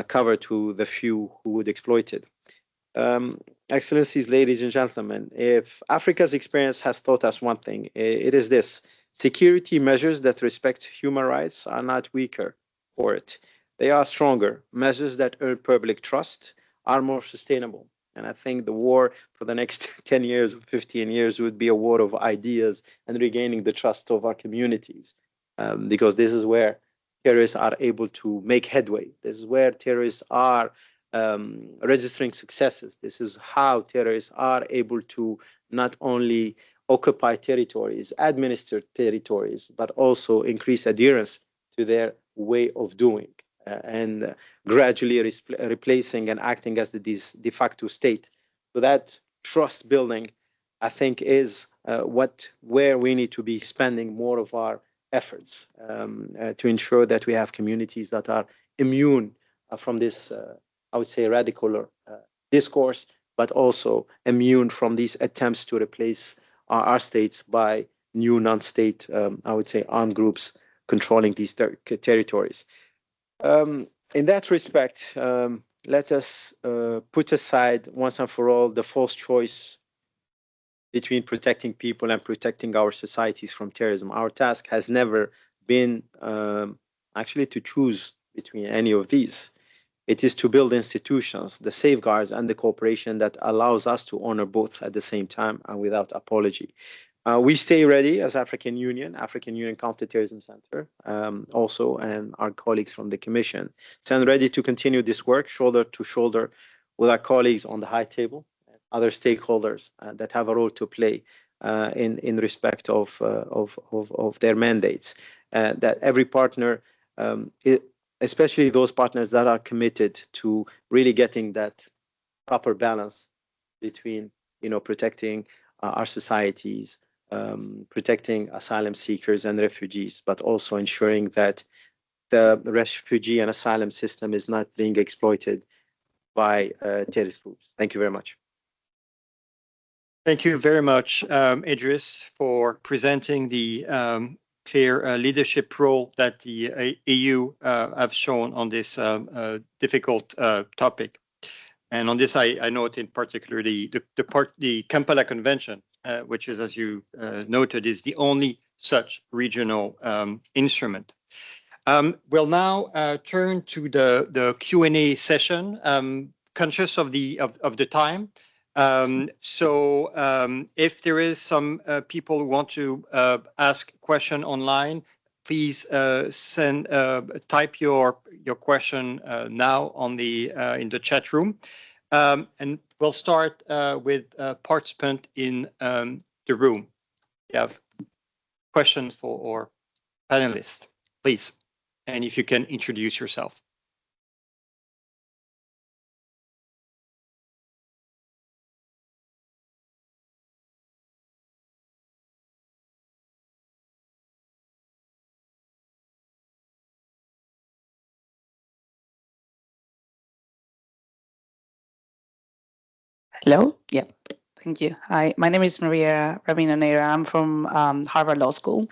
cover to the few who would exploit it. Excellencies, ladies and gentlemen, if Africa's experience has taught us one thing, it is this: security measures that respect human rights are not weaker for it. They are stronger. Measures that earn public trust are more sustainable. And I think the war for the next 10 years or 15 years would be a war of ideas and regaining the trust of our communities, because this is where terrorists are able to make headway. This is where terrorists are registering successes. This is how terrorists are able to not only occupy territories, administer territories, but also increase adherence to their way of doing and gradually replacing and acting as the de facto state. So that trust building, I think, is where we need to be spending more of our efforts to ensure that we have communities that are immune from this, I would say, radical discourse, but also immune from these attempts to replace our states by new non-state, I would say, armed groups controlling these territories. In that respect, let us put aside once and for all the false choice between protecting people and protecting our societies from terrorism. Our task has never been actually to choose between any of these. It is to build institutions, the safeguards and the cooperation that allows us to honor both at the same time and without apology. We stay ready as African Union Counter-Terrorism Centre, also, and our colleagues from the Commission, stand ready to continue this work shoulder to shoulder with our colleagues on the high table, and other stakeholders that have a role to play in respect of their mandates. That every partner, especially those partners that are committed to really getting that proper balance between, protecting our societies, protecting asylum seekers and refugees, but also ensuring that the refugee and asylum system is not being exploited by terrorist groups. Thank you very much. Thank you very much, Idriss, for presenting the clear leadership role that the EU have shown on this difficult topic. And on this, I note in particular the Kampala Convention, which is, as you noted, is the only such regional instrument. We'll now turn to the Q&A session, conscious of the time. So if there is some people who want to ask a question online, please type your question now on in the chat room. And we'll start with a participant in the room. You have questions for our panelists, please. And if you can introduce yourself. Hello. Yeah. Thank you. Hi, my name is Maria Rabina Neira. I'm from Harvard Law School.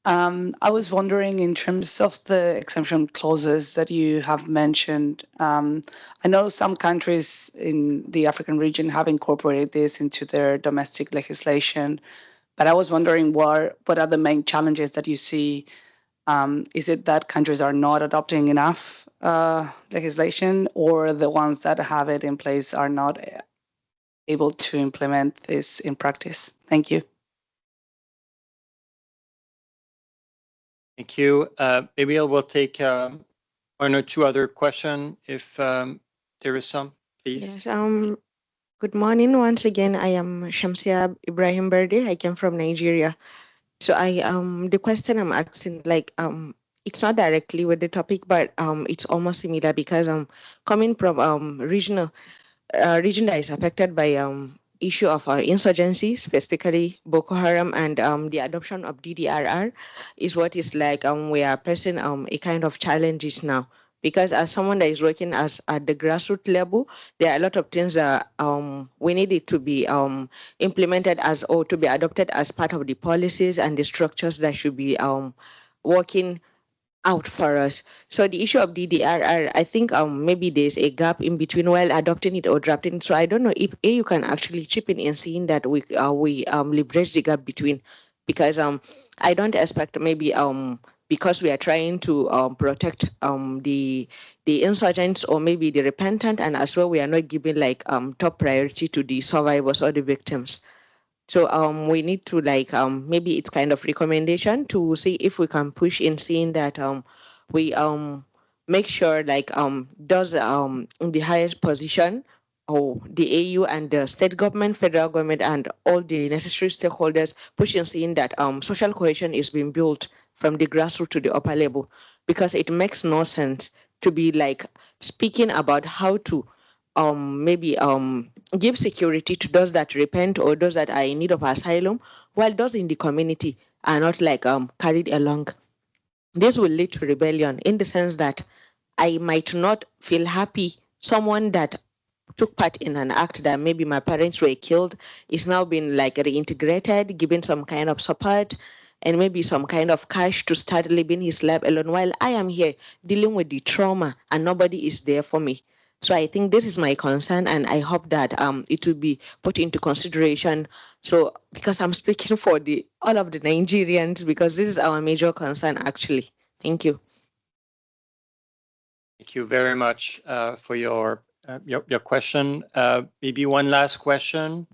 I was wondering, in terms of the exemption clauses that you have mentioned, I know some countries in the African region have incorporated this into their domestic legislation, but I was wondering what are the main challenges that you see? Is it that countries are not adopting enough legislation, or the ones that have it in place are not able to implement this in practice? Thank you. Thank you. Emil will take one or two other questions if there is some, please. Yes. Good morning. Once again, I am Shamsia Ibrahim Berde. I came from Nigeria. So the question I'm asking, it's not directly with the topic, but it's almost similar, because I'm coming from region that is affected by issue of insurgency, specifically Boko Haram, and the adoption of DDRR is what is we are facing a kind of challenges now. Because as someone that is working at the grassroots level, there are a lot of things that we need it to be implemented or to be adopted as part of the policies and the structures that should be working out for us. So the issue of DDRR, I think maybe there's a gap in between while adopting it or drafting it. So I don't know if you can actually chip in seeing that we leverage the gap between, because I don't expect maybe because we are trying to protect the insurgents or maybe the repentant, and as well we are not giving top priority to the survivors or the victims. So we need to maybe it's kind of recommendation to see if we can push in seeing that we make sure does in the highest position, or the AU and the state government, federal government, and all the necessary stakeholders push in seeing that social cohesion is being built from the grassroots to the upper level, because it makes no sense to be speaking about how to maybe give security to those that repent or those that are in need of asylum, while those in the community are not like carried along. This will lead to rebellion in the sense that I might not feel happy. Someone that took part in an act that maybe my parents were killed is now being like reintegrated, given some kind of support and maybe some kind of cash to start living his life alone, while I am here dealing with the trauma and nobody is there for me. So I think this is my concern, and I hope that it will be put into consideration. So because I'm speaking for all of the Nigerians, because this is our major concern actually. Thank you. Thank you very much for your question. Maybe one last question.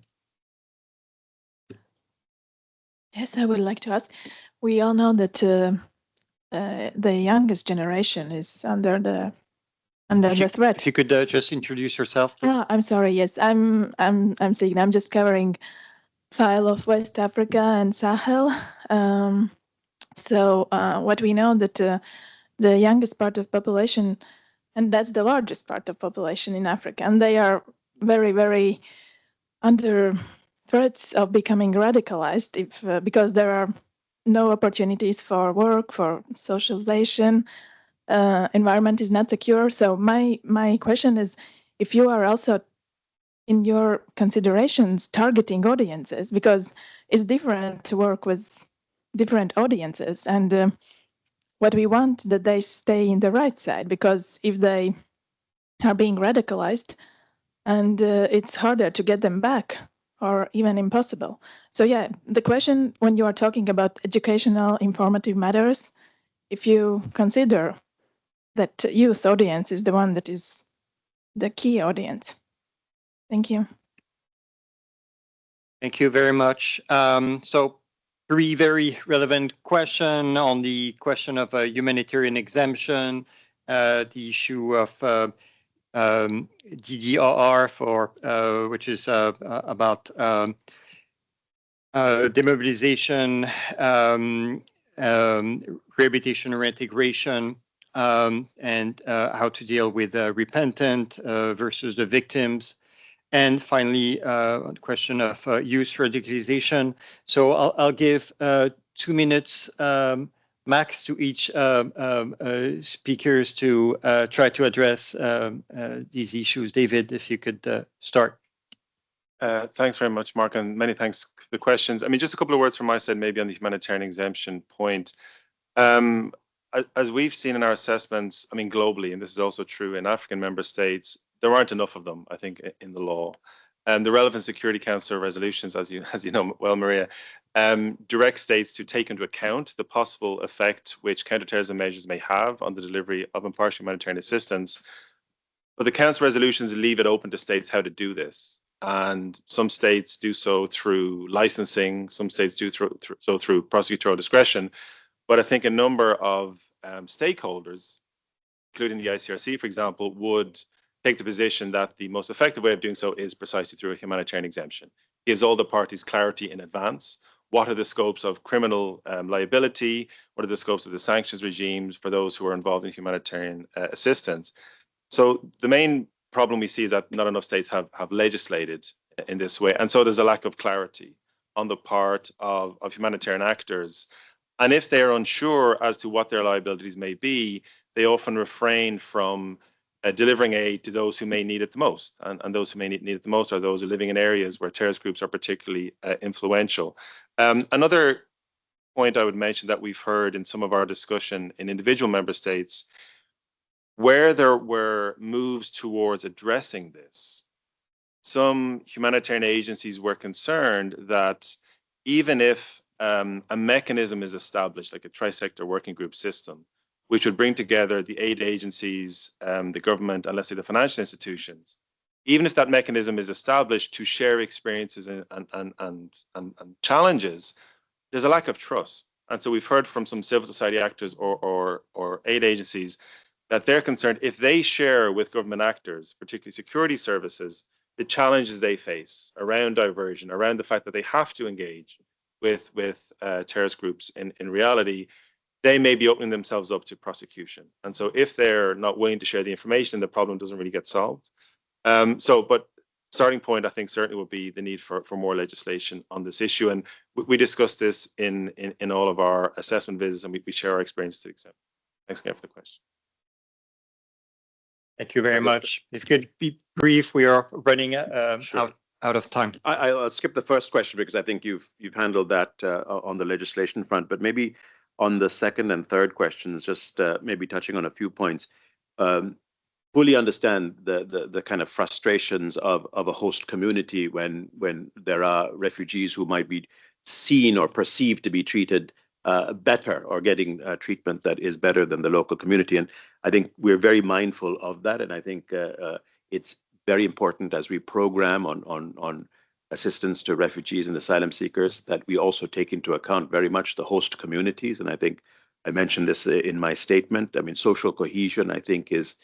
Yes, I would like to ask. We all know that the youngest generation is under the threat. If you could just introduce yourself, please. I'm sorry. Yes, I'm saying I'm just covering file of West Africa and Sahel. So what we know that the youngest part of population, and that's the largest part of population in Africa, and they are very, very under threats of becoming radicalized because there are no opportunities for work, for socialization, environment is not secure. So my question is, if you are also in your considerations targeting audiences, because it's different to work with different audiences, and what we want that they stay in the right side, because if they are being radicalized, and it's harder to get them back or even impossible. So yeah, the question when you are talking about educational informative matters, if you consider that youth audience is the one that is the key audience. Thank you. Thank you very much. So 3 very relevant questions on the question of a humanitarian exemption, the issue of DDRR for which is about demobilization, rehabilitation, reintegration, and how to deal with repentant versus the victims. And finally, the question of youth radicalization. So I'll give 2 minutes max to each speakers to try to address these issues. David, if you could start. Thanks very much, Mark, and many thanks for the questions. I mean, just a couple of words from my side, maybe on the humanitarian exemption point. As we've seen in our assessments, I mean, globally, and this is also true in African member states, there aren't enough of them, I think, in the law. The relevant Security Council resolutions, as you know well, Maria, direct states to take into account the possible effect which counterterrorism measures may have on the delivery of impartial humanitarian assistance. But the Council resolutions leave it open to states how to do this. And some states do so through licensing, some states do through prosecutorial discretion. But I think a number of stakeholders, including the ICRC, for example, would take the position that the most effective way of doing so is precisely through a humanitarian exemption. It gives all the parties clarity in advance. What are the scopes of criminal liability? What are the scopes of the sanctions regimes for those who are involved in humanitarian assistance? So the main problem we see is that not enough states have legislated in this way. And so there's a lack of clarity on the part of humanitarian actors. And if they're unsure as to what their liabilities may be, they often refrain from delivering aid to those who may need it the most. And those who may need it the most are those who are living in areas where terrorist groups are particularly influential. Another point I would mention that we've heard in some of our discussion in individual member states, where there were moves towards addressing this, some humanitarian agencies were concerned that even if a mechanism is established, like a tri-sector working group system, which would bring together the aid agencies, the government, and let's say the financial institutions, even if that mechanism is established to share experiences and challenges, there's a lack of trust. And so we've heard from some civil society actors or aid agencies that they're concerned if they share with government actors, particularly security services, the challenges they face around diversion, around the fact that they have to engage with terrorist groups in reality, they may be opening themselves up to prosecution. And so if they're not willing to share the information, the problem doesn't really get solved. But starting point, I think, certainly would be the need for more legislation on this issue. And we discussed this in all of our assessment visits, and we share our experience to the extent. Thanks again for the question. Thank you very much. If you could be brief, we are running Sure. out of time. I'll skip the first question because I think you've handled that on the legislation front, but maybe on the second and third questions, just maybe touching on a few points. Fully understand the kind of frustrations of a host community when there are refugees who might be seen or perceived to be treated better or getting treatment that is better than the local community. And I think we're very mindful of that. And I think it's very important as we program on assistance to refugees and asylum seekers that we also take into account very much the host communities. And I think I mentioned this in my statement. I mean, social cohesion, I think, is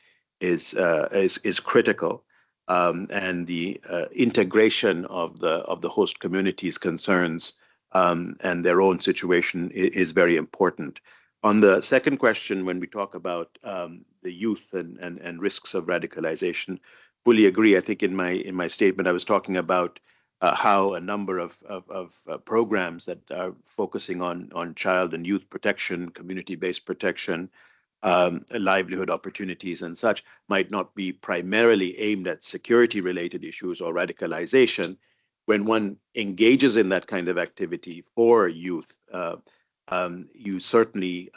critical, and the integration of the host community's concerns and their own situation is very important. On the second question, when we talk about the youth and risks of radicalization, fully agree. I think in my statement I was talking about how a number of programs that are focusing on child and youth protection, community-based protection, livelihood opportunities and such might not be primarily aimed at security-related issues or radicalization. When one engages in that kind of activity for youth, you certainly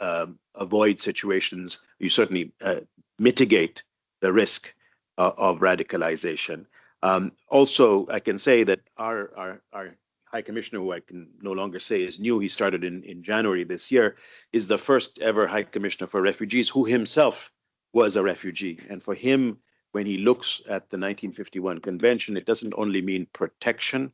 avoid situations, you certainly mitigate the risk of radicalization. Also, I can say that our High Commissioner, who I can no longer say is new, he started in January this year, is the first ever High Commissioner for Refugees who himself was a refugee. And for him, when he looks at the 1951 Convention, it doesn't only mean protection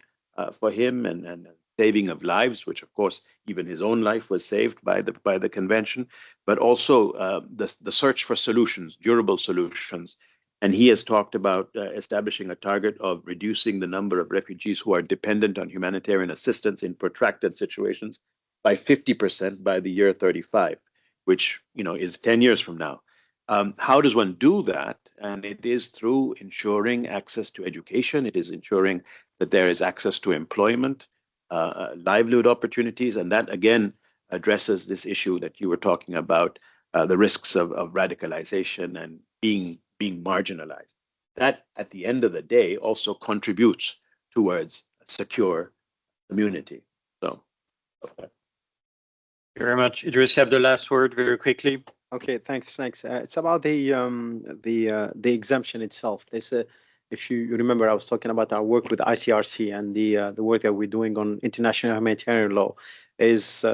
for him and saving of lives, which of course even his own life was saved by the Convention, but also the search for solutions, durable solutions. And he has talked about establishing a target of reducing the number of refugees who are dependent on humanitarian assistance in protracted situations by 50% by the year 35, which is 10 years from now. How does one do that? And it is through ensuring access to education. It is ensuring that there is access to employment, livelihood opportunities, and that again addresses this issue that you were talking about, the risks of radicalization and being marginalized. That, at the end of the day, also contributes towards a secure community. So, okay. Thank you very much. Idriss, you have the last word very quickly. Okay, thanks. It's about the exemption itself. This, if you remember, I was talking about our work with ICRC and the work that we're doing on international humanitarian law is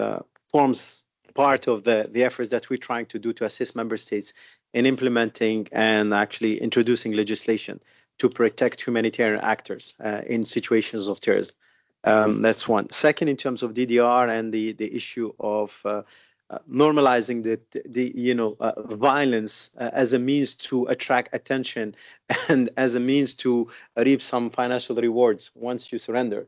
forms part of the efforts that we're trying to do to assist member states in implementing and actually introducing legislation to protect humanitarian actors in situations of terrorism. That's one. Second, in terms of DDR and the issue of normalizing the violence as a means to attract attention and as a means to reap some financial rewards once you surrender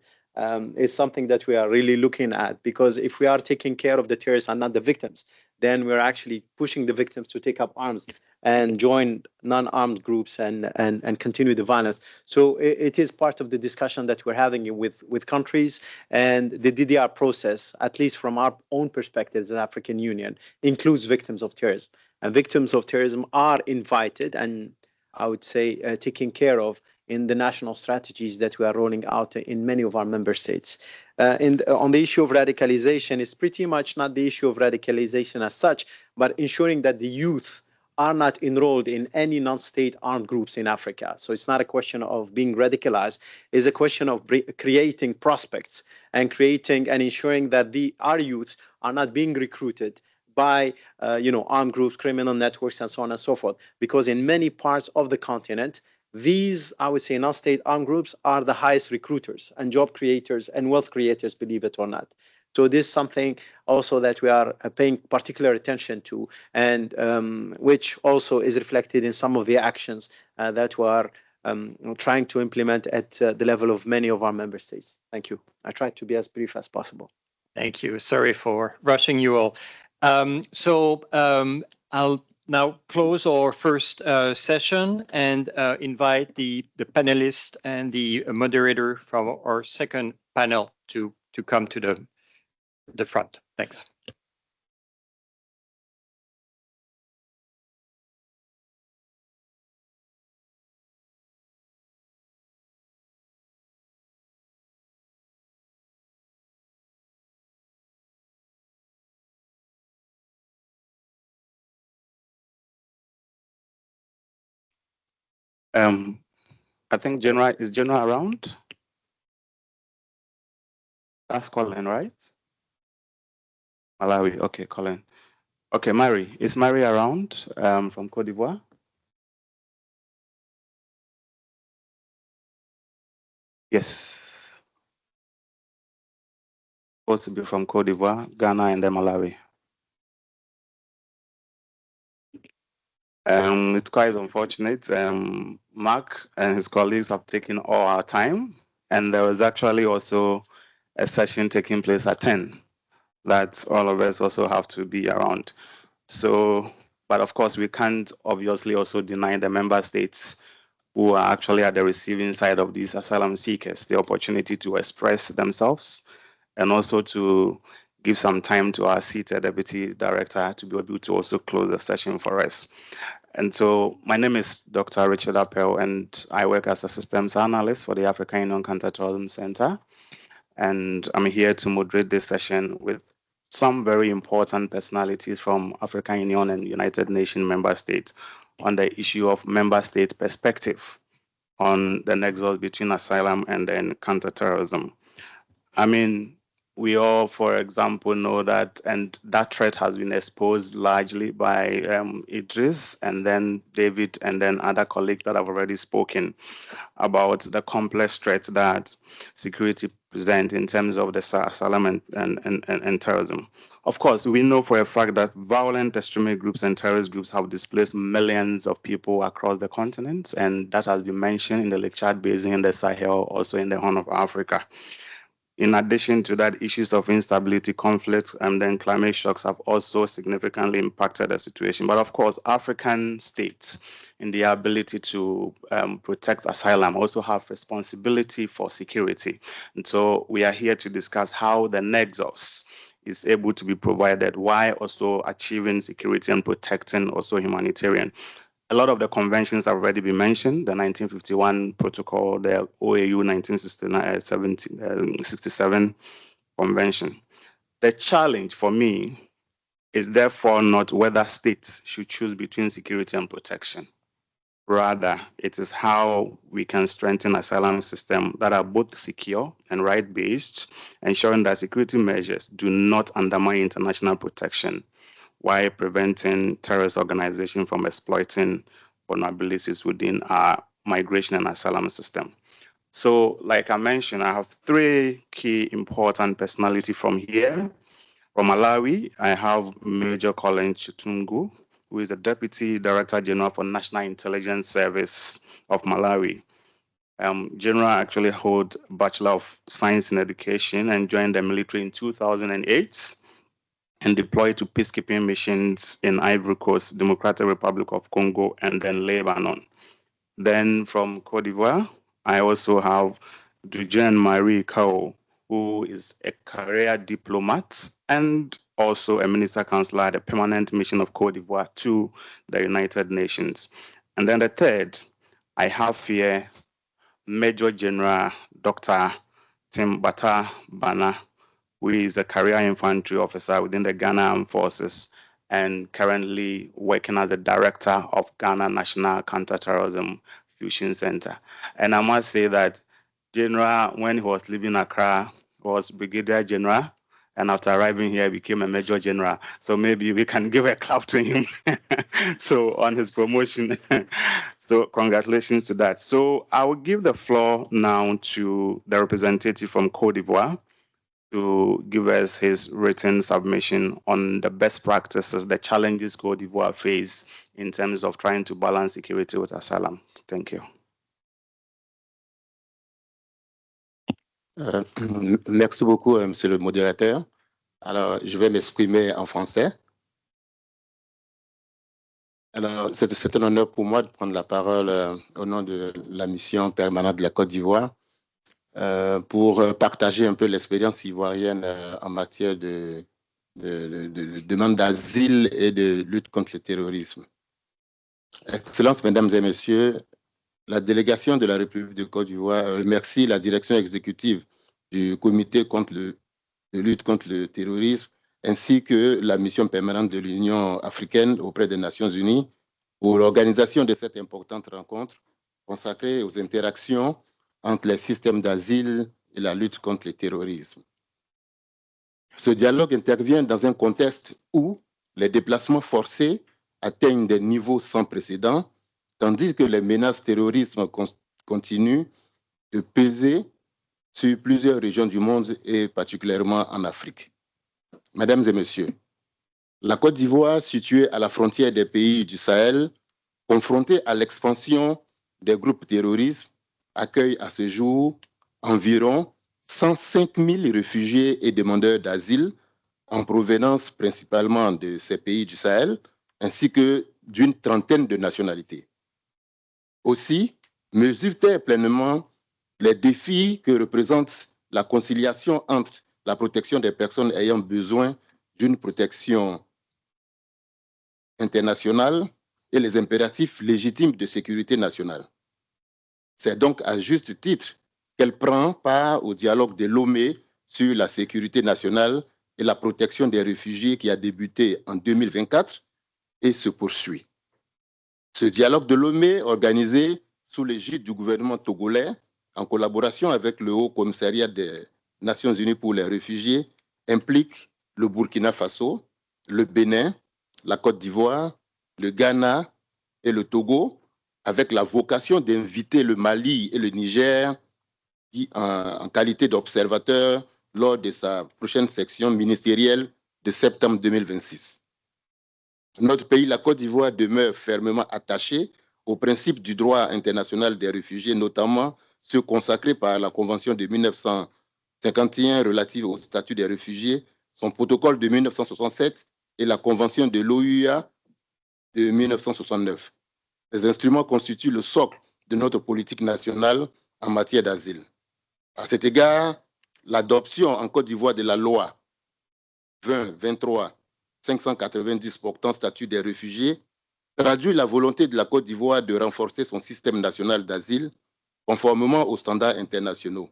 is something that we are really looking at, because if we are taking care of the terrorists and not the victims, then we're actually pushing the victims to take up arms and join non-armed groups and continue the violence. So it is part of the discussion that we're having with countries, and the DDR process, at least from our own perspective as an African Union, includes victims of terrorism. And victims of terrorism are invited and I would say taken care of in the national strategies that we are rolling out in many of our member states. On the issue of radicalization, it's pretty much not the issue of radicalization as such, but ensuring that the youth are not enrolled in any non-state armed groups in Africa. So it's not a question of being radicalized. It's a question of creating prospects and creating and ensuring that our youth are not being recruited by armed groups, criminal networks, and so on and so forth. Because in many parts of the continent, these, I would say, non-state armed groups are the highest recruiters and job creators and wealth creators, believe it or not. So this is something also that we are paying particular attention to, and which also is reflected in some of the actions that we are trying to implement at the level of many of our member states. Thank you. I tried to be as brief as possible. Thank you. Sorry for rushing you all. I'll now close our first session and invite the panelists and the moderator from our second panel to come to the front. Thanks. I think is General around? That's Colin, right? Malawi. Okay, Colin. Okay, Mary. Is Mary around from Cote d'Ivoire? Yes. Supposed to be from Cote d'Ivoire, Ghana, and then Malawi. It's quite unfortunate. Mark and his colleagues have taken all our time, and there was actually also a session taking place at 10 that all of us also have to be around. So, but of course, we can't obviously also deny the member states who are actually at the receiving side of these asylum seekers the opportunity to express themselves and also to give some time to our CTED Deputy Director to be able to also close the session for us. And so my name is Dr. Richard Appel, and I work as a systems analyst for the African Union Counter-Terrorism Centre. And I'm here to moderate this session with some very important personalities from African Union and United Nations member states on the issue of member state perspective on the nexus between asylum and then counterterrorism. I mean, we all, for example, know that, and that threat has been exposed largely by Idriss and then David and then other colleagues that have already spoken about the complex threats that security present in terms of the asylum and terrorism. Of course, we know for a fact that violent extremist groups and terrorist groups have displaced millions of people across the continent, and that has been mentioned in the Lake Chad Basin, in the Sahel, also in the Horn of Africa. In addition to that, issues of instability, conflict, and then climate shocks have also significantly impacted the situation. But of course, African states, in their ability to protect asylum, also have responsibility for security. And so we are here to discuss how the nexus is able to be provided while also achieving security and protecting also humanitarian. A lot of the conventions have already been mentioned, the 1951 protocol, the OAU 1967 convention. The challenge for me is therefore not whether states should choose between security and protection. Rather, it is how we can strengthen asylum systems that are both secure and right-based, ensuring that security measures do not undermine international protection, while preventing terrorist organizations from exploiting vulnerabilities within our migration and asylum system. So, like I mentioned, I have three key important personalities from here. From Malawi, I have Major Colin Chitungu, who is the Deputy Director General for National Intelligence Service of Malawi. General actually hold Bachelor of Science in Education and joined the military in 2008. And deployed to peacekeeping missions in Ivory Coast, Democratic Republic of Congo, and then Lebanon. Then from Cote d'Ivoire, I also have Dujen Marie Kao, who is a career diplomat and also a minister counselor at the permanent mission of Cote d'Ivoire to the United Nations. And then the third, I have here Major General Dr. Tim Bata Bana, who is a career infantry officer within the Ghana Armed Forces and currently working as the director of Ghana National Counter-Terrorism Fusion Center. And I must say that General, when he was leaving Accra, was Brigadier General, and after arriving here, became a Major General. So maybe we can give a clap to him. So on his promotion. So congratulations to that. So I will give the floor now to the representative from Cote d'Ivoire to give us his written submission on the best practices, the challenges Cote d'Ivoire face in terms of trying to balance security with asylum. Thank you. Merci beaucoup, Monsieur le modérateur. Alors, je vais m'exprimer en français. Alors, c'est un honneur pour moi de prendre la parole au nom de la mission permanente de la Côte d'Ivoire pour partager un peu l'expérience ivoirienne en matière de demande d'asile et de lutte contre le terrorisme. Excellences, Mesdames et Messieurs, la délégation de la République de Côte d'Ivoire remercie la direction exécutive du comité de lutte contre le terrorisme ainsi que la mission permanente de l'Union africaine auprès des Nations Unies pour l'organisation de cette importante rencontre consacrée aux interactions entre les systèmes d'asile et la lutte contre le terrorisme. Ce dialogue intervient dans un contexte où les déplacements forcés atteignent des niveaux sans précédent, tandis que les menaces terroristes continuent de peser sur plusieurs régions du monde et particulièrement en Afrique. Mesdames et Messieurs, la Côte d'Ivoire, située à la frontière des pays du Sahel, confrontée à l'expansion des groupes terroristes, accueille à ce jour environ 105 000 réfugiés et demandeurs d'asile en provenance principalement de ces pays du Sahel, ainsi que d'une trentaine de nationalités. Aussi, mesure-t-elle pleinement les défis que représente la conciliation entre la protection des personnes ayant besoin d'une protection internationale et les impératifs légitimes de sécurité nationale. C'est donc à juste titre qu'elle prend part au dialogue de Lomé sur la sécurité nationale et la protection des réfugiés qui a débuté en 2024 et se poursuit. Ce dialogue de Lomé, organisé sous l'égide du gouvernement togolais, en collaboration avec le Haut Commissariat des Nations Unies pour les réfugiés, implique le Burkina Faso, le Bénin, la Côte d'Ivoire, le Ghana et le Togo, avec la vocation d'inviter le Mali et le Niger en qualité d'observateurs lors de sa prochaine section ministérielle de septembre 2026. Notre pays, la Côte d'Ivoire, demeure fermement attaché au principe du droit international des réfugiés, notamment ceux consacrés par la Convention de 1951 relative au statut des réfugiés, son protocole de 1967 et la Convention de l'OUA de 1969. Ces instruments constituent le socle de notre politique nationale en matière d'asile. À cet égard, l'adoption en Côte d'Ivoire de la loi 20-23-590 portant statut des réfugiés traduit la volonté de la Côte d'Ivoire de renforcer son système national d'asile conformément aux standards internationaux.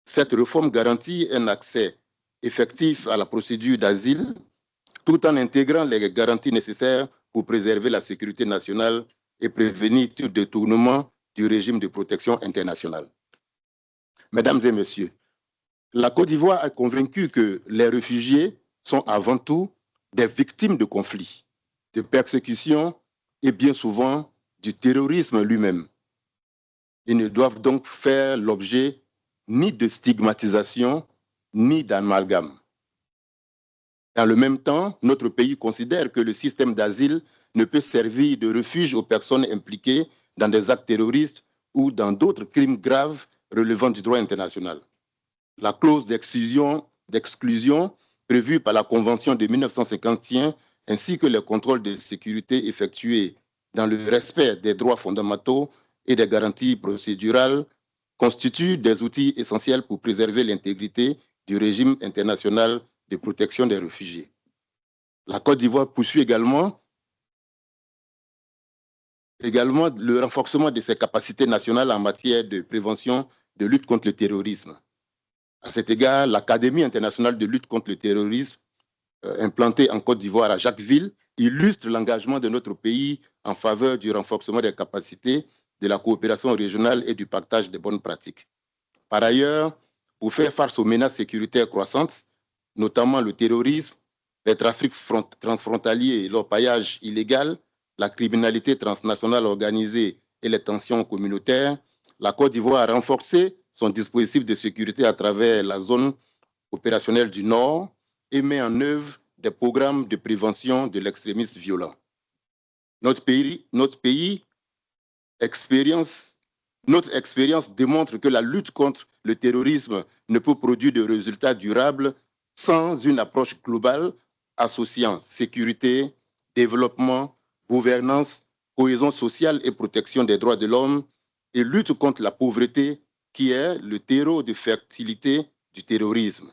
Cette réforme garantit un accès effectif à la procédure d'asile tout en intégrant les garanties nécessaires pour préserver la sécurité nationale et prévenir tout détournement du régime de protection internationale. Mesdames et Messieurs, la Côte d'Ivoire est convaincue que les réfugiés sont avant tout des victimes de conflits, de persécutions et bien souvent du terrorisme lui-même. Ils ne doivent donc faire l'objet ni de stigmatisation, ni d'amalgame. Dans le même temps, notre pays considère que le système d'asile ne peut servir de refuge aux personnes impliquées dans des actes terroristes ou dans d'autres crimes graves relevant du droit international. La clause d'exclusion prévue par la Convention de 1951 ainsi que les contrôles de sécurité effectués dans le respect des droits fondamentaux et des garanties procédurales constituent des outils essentiels pour préserver l'intégrité du régime international de protection des réfugiés. La Côte d'Ivoire poursuit également le renforcement de ses capacités nationales en matière de prévention de lutte contre le terrorisme. À cet égard, l'Académie internationale de lutte contre le terrorisme, implantée en Côte d'Ivoire à Jacquesville, illustre l'engagement de notre pays en faveur du renforcement des capacités, de la coopération régionale et du partage des bonnes pratiques. Par ailleurs, pour faire face aux menaces sécuritaires croissantes, notamment le terrorisme, les trafics transfrontaliers, l'orpaillage illégal, la criminalité transnationale organisée et les tensions communautaires, la Côte d'Ivoire a renforcé son dispositif de sécurité à travers la zone opérationnelle du Nord et met en œuvre des programmes de prévention de l'extrémisme violent. Notre expérience démontre que la lutte contre le terrorisme ne peut produire de résultats durables sans une approche globale associant sécurité, développement, gouvernance, cohésion sociale et protection des droits de l'homme et lutte contre la pauvreté qui est le terreau de fertilité du terrorisme.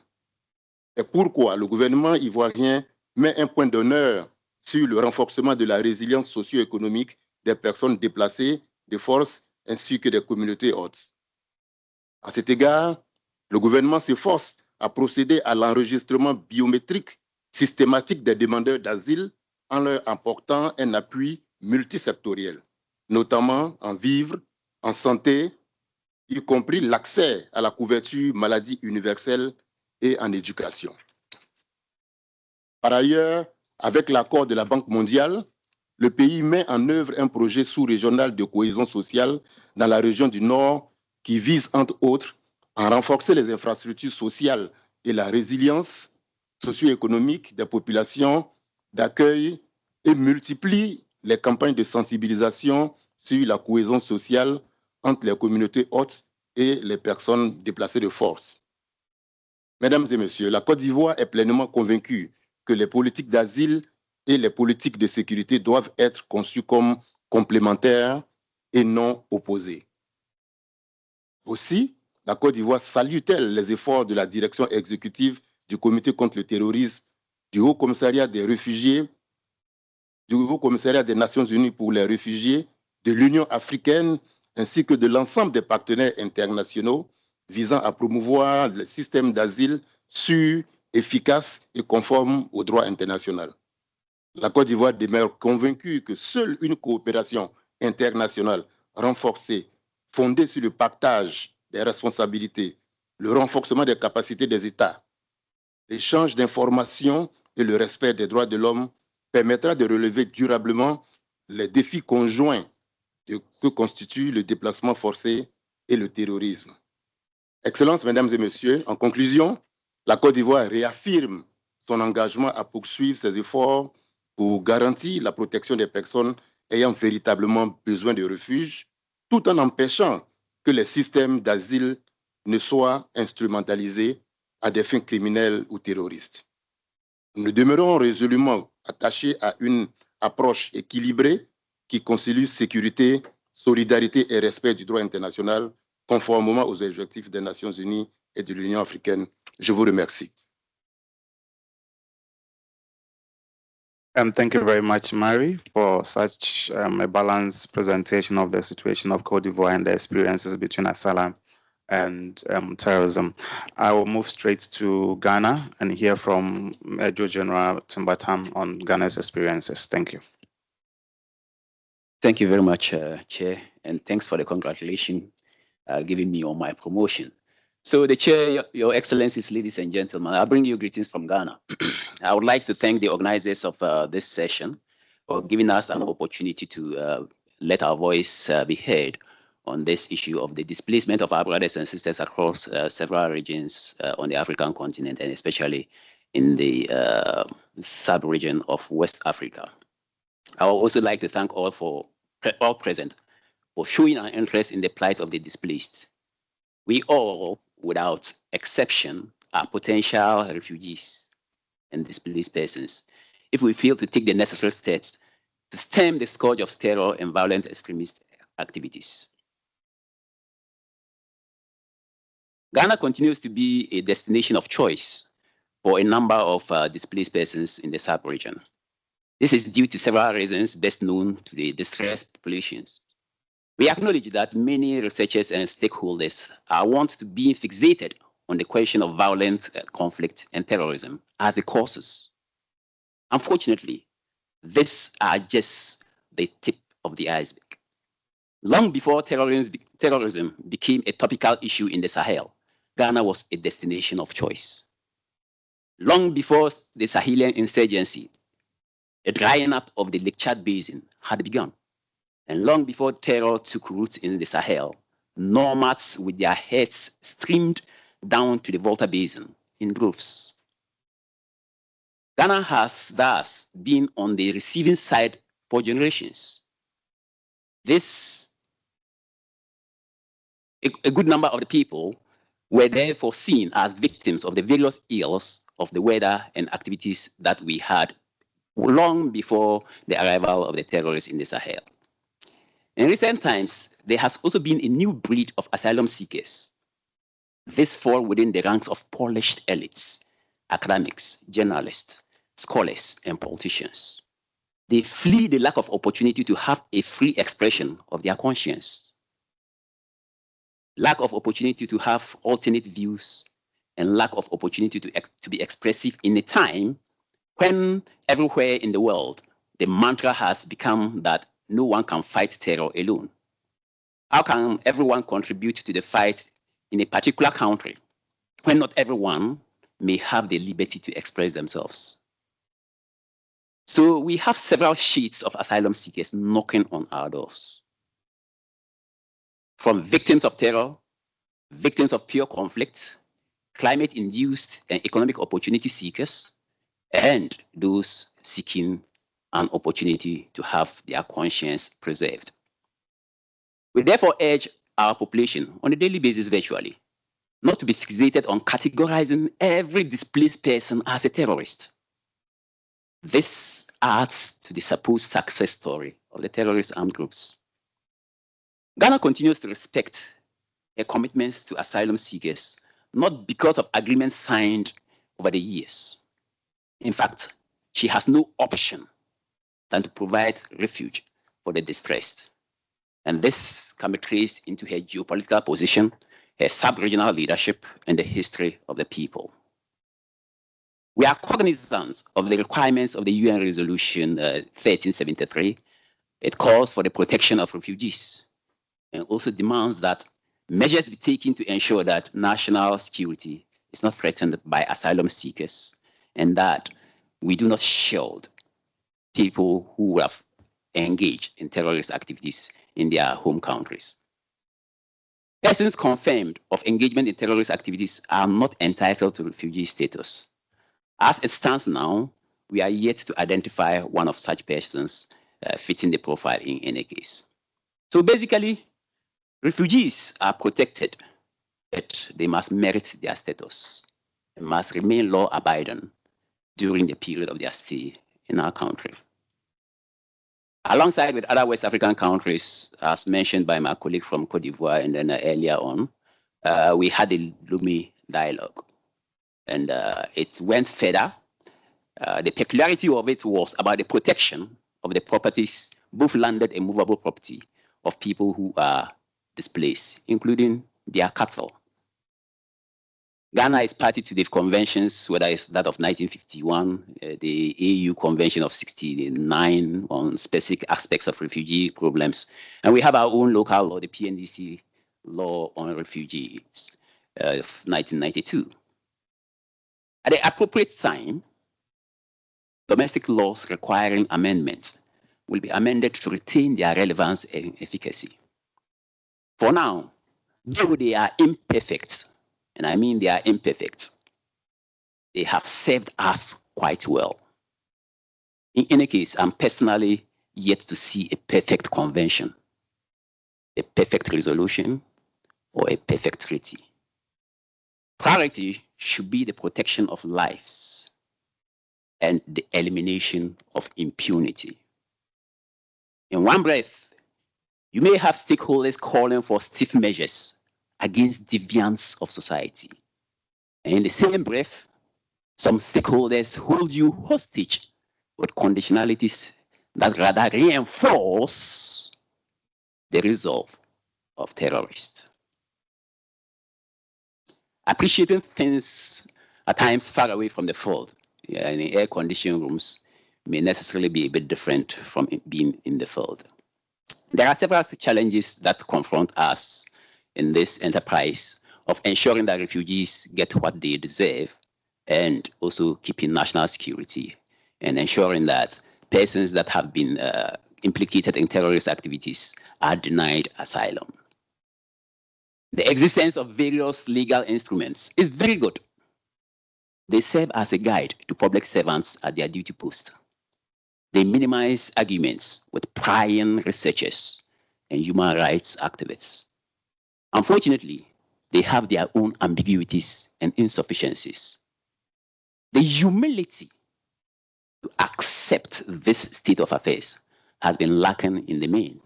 Et pourquoi le gouvernement ivoirien met un point d'honneur sur le renforcement de la résilience socio-économique des personnes déplacées, des forces ainsi que des communautés hôtes. À cet égard, le gouvernement s'efforce à procéder à l'enregistrement biométrique systématique des demandeurs d'asile en leur apportant un appui multisectoriel, notamment en vivres, en santé, y compris l'accès à la couverture maladie universelle et en éducation. Par ailleurs, avec l'accord de la Banque mondiale, le pays met en œuvre un projet sous-régional de cohésion sociale dans la région du Nord qui vise, entre autres, à renforcer les infrastructures sociales et la résilience socio-économique des populations d'accueil et multiplie les campagnes de sensibilisation sur la cohésion sociale entre les communautés hôtes et les personnes déplacées de force. Mesdames et messieurs, la Côte d'Ivoire est pleinement convaincue que les politiques d'asile et les politiques de sécurité doivent être conçues comme complémentaires et non opposées. Aussi, la Côte d'Ivoire salue-t-elle les efforts de la direction exécutive du Comité contre le terrorisme, du Haut Commissariat des réfugiés, du Haut Commissariat des Nations Unies pour les réfugiés, de l'Union africaine, ainsi que de l'ensemble des partenaires internationaux visant à promouvoir le système d'asile sûr, efficace et conforme au droit international. La Côte d'Ivoire demeure convaincue que seule une coopération internationale renforcée, fondée sur le partage des responsabilités, le renforcement des capacités des États, l'échange d'informations et le respect des droits de l'homme permettra de relever durablement les défis conjoints que constituent le déplacement forcé et le terrorisme. Excellences, Mesdames et Messieurs, en conclusion, la Côte d'Ivoire réaffirme son engagement à poursuivre ses efforts pour garantir la protection des personnes ayant véritablement besoin de refuge, tout en empêchant que les systèmes d'asile ne soient instrumentalisés à des fins criminelles ou terroristes. Nous demeurons résolument attachés à une approche équilibrée qui concilie sécurité, solidarité et respect du droit international, conformément aux objectifs des Nations Unies et de l'Union africaine. Je vous remercie. Thank you very much, Mary, for such a balanced presentation of the situation of Côte d'Ivoire and the experiences between Asylum and terrorism. I will move straight to Ghana and hear from Major General Timbatam on Ghana's experiences. Thank you. Thank you very much, Chair, and thanks for the congratulations giving me on my promotion. So the Chair, Your Excellencies, ladies and gentlemen, I bring you greetings from Ghana. I would like to thank the organizers of this session for giving us an opportunity to let our voice be heard on this issue of the displacement of our brothers and sisters across several regions on the African continent, and especially in the sub-region of West Africa. I would also like to thank all present for showing our interest in the plight of the displaced. We all, without exception, are potential refugees and displaced persons if we fail to take the necessary steps to stem the scourge of terror and violent extremist activities. Ghana continues to be a destination of choice for a number of displaced persons in the sub-region. This is due to several reasons best known to the distressed populations. We acknowledge that many researchers and stakeholders want to be fixated on the question of violent conflict and terrorism as the causes. Unfortunately, these are just the tip of the iceberg. Long before terrorism became a topical issue in the Sahel, Ghana was a destination of choice. Long before the Sahelian insurgency, the drying up of the Lake Chad Basin had begun. And long before terror took root in the Sahel, nomads with their heads streamed down to the Volta Basin in droves. Ghana has thus been on the receiving side for generations. A good number of the people were therefore seen as victims of the various ills of the weather and activities that we had long before the arrival of the terrorists in the Sahel. In recent times, there has also been a new breed of asylum seekers. This fall within the ranks of polished elites, academics, journalists, scholars, and politicians. They flee the lack of opportunity to have a free expression of their conscience, lack of opportunity to have alternate views, and lack of opportunity to be expressive in a time when everywhere in the world, the mantra has become that no one can fight terror alone. How can everyone contribute to the fight in a particular country when not everyone may have the liberty to express themselves? So we have several sheets of asylum seekers knocking on our doors. From victims of terror, victims of pure conflict, climate-induced and economic opportunity seekers, and those seeking an opportunity to have their conscience preserved. We therefore urge our population on a daily basis virtually not to be fixated on categorizing every displaced person as a terrorist. This adds to the supposed success story of the terrorist armed groups. Ghana continues to respect her commitments to asylum seekers, not because of agreements signed over the years. In fact, she has no option than to provide refuge for the distressed. And this can be traced into her geopolitical position, her sub-regional leadership, and the history of the people. We are cognizant of the requirements of the UN Resolution 1373. It calls for the protection of refugees and also demands that measures be taken to ensure that national security is not threatened by asylum seekers and that we do not shield people who have engaged in terrorist activities in their home countries. Persons confirmed of engagement in terrorist activities are not entitled to refugee status. As it stands now, we are yet to identify one of such persons fitting the profile in any case. So basically, refugees are protected, but they must merit their status and must remain law-abiding during the period of their stay in our country. Alongside with other West African countries, as mentioned by my colleague from Cote d'Ivoire and then earlier on, we had the Lomé dialogue. And it went further. The peculiarity of it was about the protection of the properties, both landed and movable property, of people who are displaced, including their cattle. Ghana is party to the conventions, whether it's that of 1951, the AU Convention of 69 on specific aspects of refugee problems. And we have our own local law, the PNDC law on refugees of 1992. At the appropriate time, domestic laws requiring amendments will be amended to retain their relevance and efficacy. For now, though they are imperfect, and I mean they are imperfect, they have served us quite well. In any case, I'm personally yet to see a perfect convention, a perfect resolution, or a perfect treaty. Priority should be the protection of lives and the elimination of impunity. In one breath, you may have stakeholders calling for stiff measures against deviants of society. And in the same breath, some stakeholders hold you hostage with conditionalities that rather reinforce the resolve of terrorists. Appreciating things at times far away from the field, in air-conditioned rooms, may necessarily be a bit different from being in the field. There are several challenges that confront us in this enterprise of ensuring that refugees get what they deserve and also keeping national security and ensuring that persons that have been implicated in terrorist activities are denied asylum. The existence of various legal instruments is very good. They serve as a guide to public servants at their duty post. They minimize arguments with prying researchers and human rights activists. Unfortunately, they have their own ambiguities and insufficiencies. The humility to accept this state of affairs has been lacking in the main.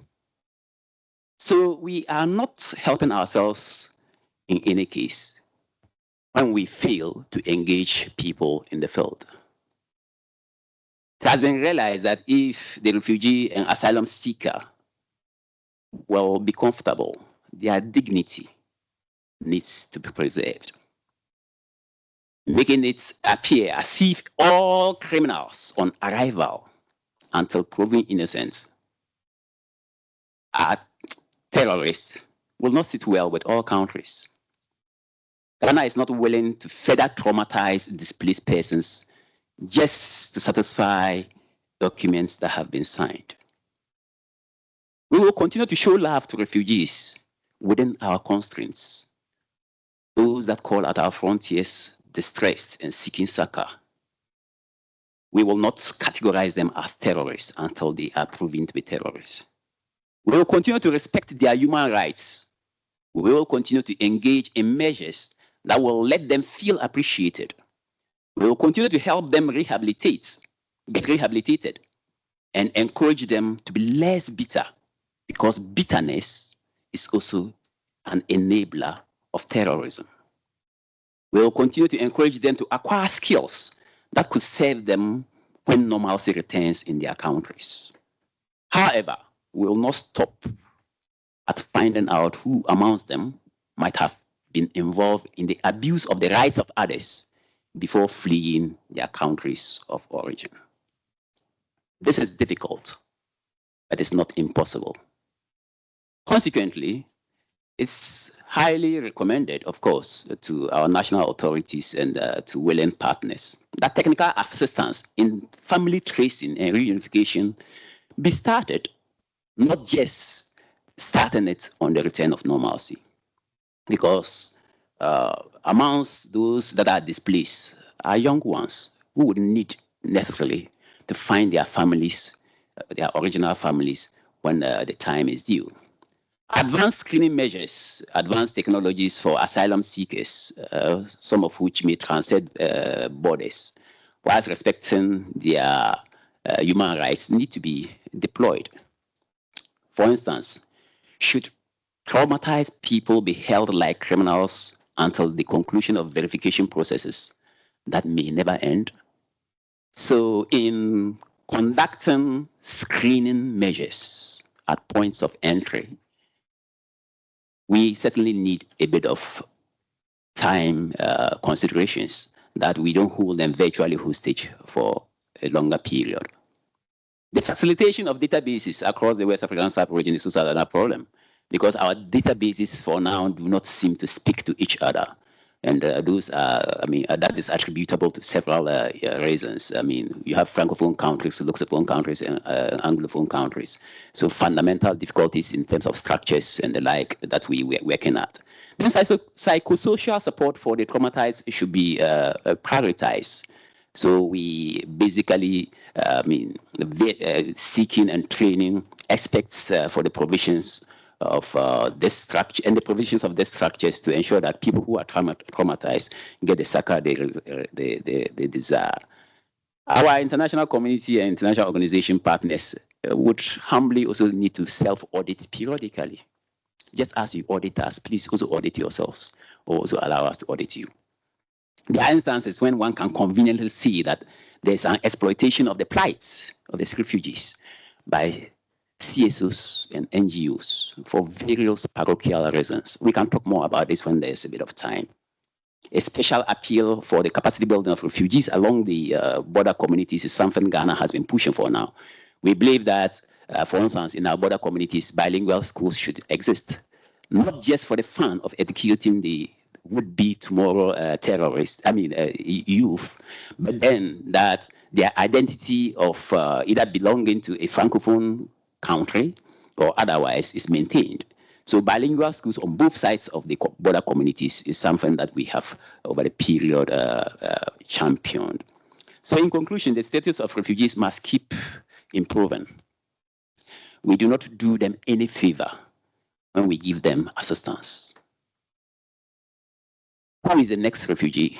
So we are not helping ourselves in any case when we fail to engage people in the field. It has been realized that if the refugee and asylum seeker will be comfortable, their dignity needs to be preserved, making it appear as if all criminals on arrival until proven innocent are terrorists will not sit well with all countries. Ghana is not willing to further traumatize displaced persons just to satisfy documents that have been signed. We will continue to show love to refugees within our constraints, those that call at our frontiers distressed and seeking succor. We will not categorize them as terrorists until they are proven to be terrorists. We will continue to respect their human rights. We will continue to engage in measures that will let them feel appreciated. We will continue to help them get rehabilitated, and encourage them to be less bitter, because bitterness is also an enabler of terrorism. We will continue to encourage them to acquire skills that could serve them when normalcy returns in their countries. However, we will not stop at finding out who amongst them might have been involved in the abuse of the rights of others before fleeing their countries of origin. This is difficult, but it's not impossible. Consequently, it's highly recommended, of course, to our national authorities and to willing partners that technical assistance in family tracing and reunification be started, not just starting it on the return of normalcy. Because amongst those that are displaced are young ones who would need necessarily to find their families, their original families, when the time is due. Advanced screening measures, advanced technologies for asylum seekers, some of which may transcend borders, whilst respecting their human rights, need to be deployed. For instance, should traumatized people be held like criminals until the conclusion of verification processes that may never end? So in conducting screening measures at points of entry, we certainly need a bit of time considerations that we don't hold them virtually hostage for a longer period. The facilitation of databases across the West African sub-region is also another problem, because our databases for now do not seem to speak to each other. And those are, that is attributable to several reasons. You have Francophone countries, Lusophone countries, and Anglophone countries. So fundamental difficulties in terms of structures and the like that we're working at. Then psychosocial support for the traumatized should be prioritized. So we basically, seeking and training experts for the provisions of this structure and the provisions of the structures to ensure that people who are traumatized get the succor they desire. Our international community and international organization partners would humbly also need to self-audit periodically. Just as you audit us, please also audit yourselves, or also allow us to audit you. There are instances when one can conveniently see that there's an exploitation of the plights of these refugees by CSOs and NGOs for various parochial reasons. We can talk more about this when there's a bit of time. A special appeal for the capacity building of refugees along the border communities is something Ghana has been pushing for now. We believe that, for instance, in our border communities, bilingual schools should exist, not just for the fun of educating the would-be tomorrow terrorists, youth, but then that their identity of either belonging to a Francophone country or otherwise is maintained. So bilingual schools on both sides of the border communities is something that we have over the period championed. So in conclusion, the status of refugees must keep improving. We do not do them any favor when we give them assistance. Who is the next refugee?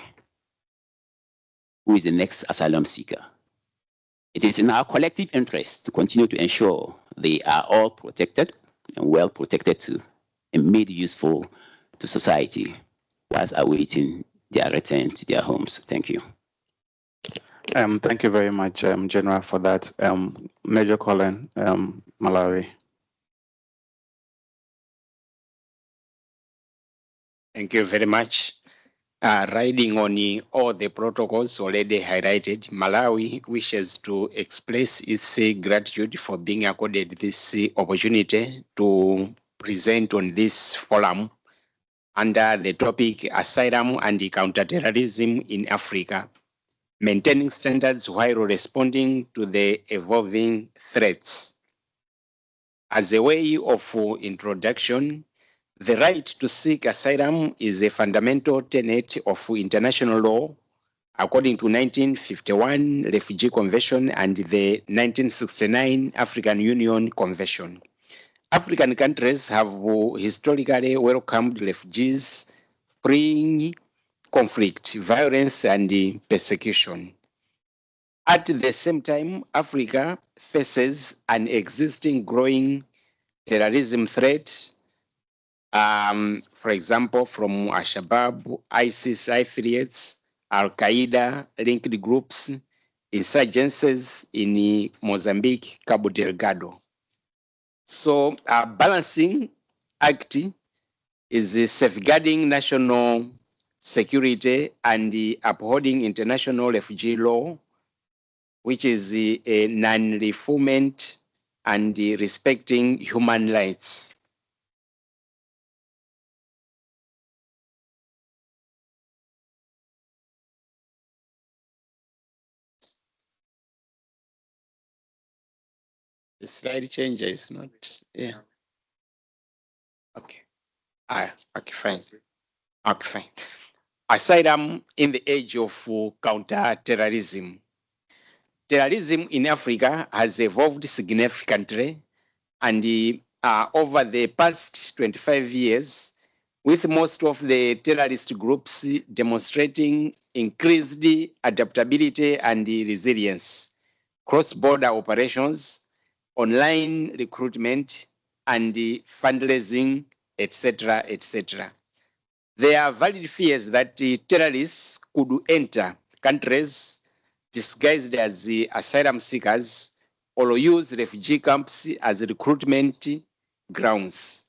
Who is the next asylum seeker? It is in our collective interest to continue to ensure they are all protected and well protected too, and made useful to society whilst awaiting their return to their homes. Thank you. Thank you very much, General, for that. Major Colin, Malawi. Thank you very much. Riding on all the protocols already highlighted, Malawi wishes to express its gratitude for being accorded this opportunity to present on this forum under the topic Asylum and Counter-Terrorism in Africa, maintaining standards while responding to the evolving threats. As a way of introduction, the right to seek asylum is a fundamental tenet of international law according to 1951 Refugee Convention and the 1969 African Union Convention. African countries have historically welcomed refugees fleeing conflict, violence, and persecution. At the same time, Africa faces an existing growing terrorism threat, for example, from Al-Shabaab, ISIS affiliates, Al-Qaeda linked groups, insurgencies in Mozambique, Cabo Delgado. So a balancing act is safeguarding national security and upholding international refugee law, which is a non-refoulement and respecting human rights. The slide changer is not, yeah. Okay. Okay, fine. Okay, fine. Asylum in the age of counter-terrorism. Terrorism in Africa has evolved significantly, and over the past 25 years, with most of the terrorist groups demonstrating increased adaptability and resilience, cross-border operations, online recruitment, and fundraising, etc., etc. There are valid fears that terrorists could enter countries disguised as asylum seekers or use refugee camps as recruitment grounds.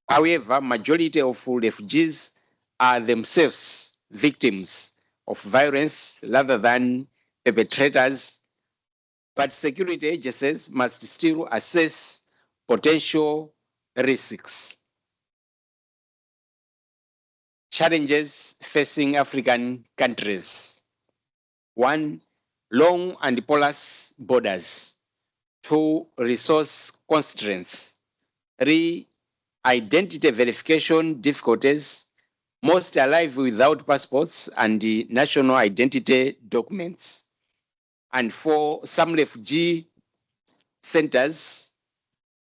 However, majority of refugees are themselves victims of violence rather than perpetrators, but security agencies must still assess potential risks. Challenges facing African countries. 1, long and porous borders. 2, resource constraints. 3, identity verification difficulties. Most arrive without passports and national identity documents. And 4, some refugee centers,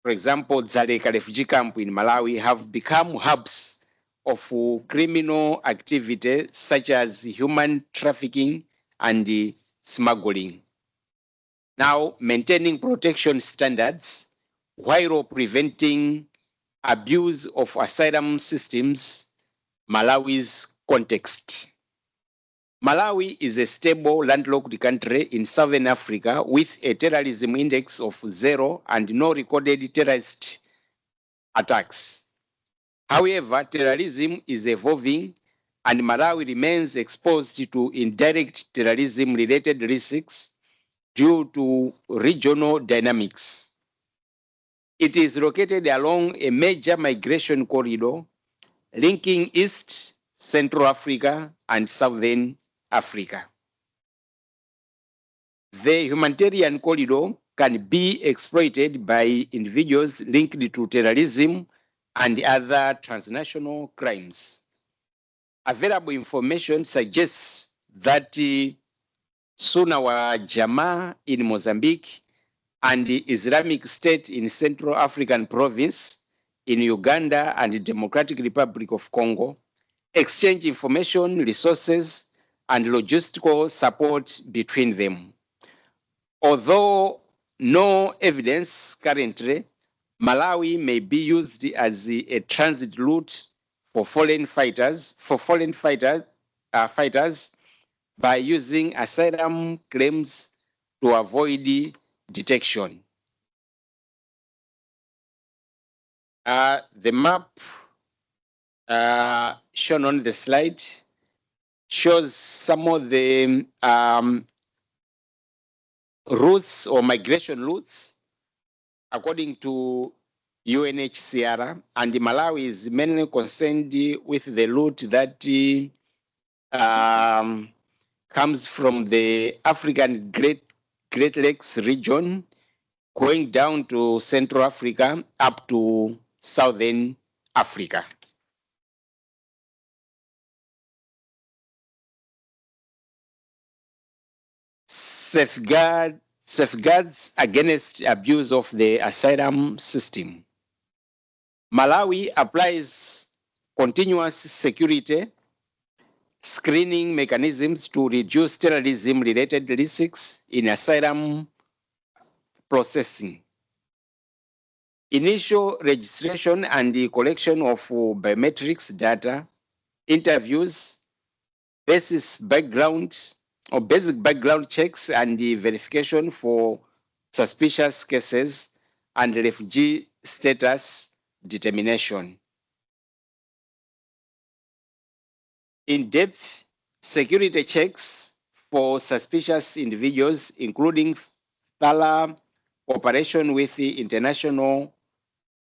for example, Dzaleka refugee camp in Malawi, have become hubs of criminal activity such as human trafficking and smuggling. Now, maintaining protection standards while preventing abuse of asylum systems, Malawi's context. Malawi is a stable landlocked country in Southern Africa with a terrorism index of 0 and no recorded terrorist attacks. However, terrorism is evolving and Malawi remains exposed to indirect terrorism-related risks due to regional dynamics. It is located along a major migration corridor linking East, Central Africa, and Southern Africa. The humanitarian corridor can be exploited by individuals linked to terrorism and other transnational crimes. Available information suggests that Sunawa Jama in Mozambique and the Islamic State in Central African Province, in Uganda and the Democratic Republic of Congo, exchange information, resources, and logistical support between them. Although no evidence currently, Malawi may be used as a transit route for foreign fighters, by using asylum claims to avoid detection. The map shown on the slide shows some of the routes or migration routes according to UNHCR, and Malawi is mainly concerned with the route that comes from the African Great Lakes region, going down to Central Africa up to Southern Africa. Safeguards against abuse of the asylum system. Malawi applies continuous security screening mechanisms to reduce terrorism-related risks in asylum processing. Initial registration and the collection of biometrics data, interviews, basic background checks, and the verification for suspicious cases and refugee status determination. In-depth security checks for suspicious individuals, including thorough cooperation with the international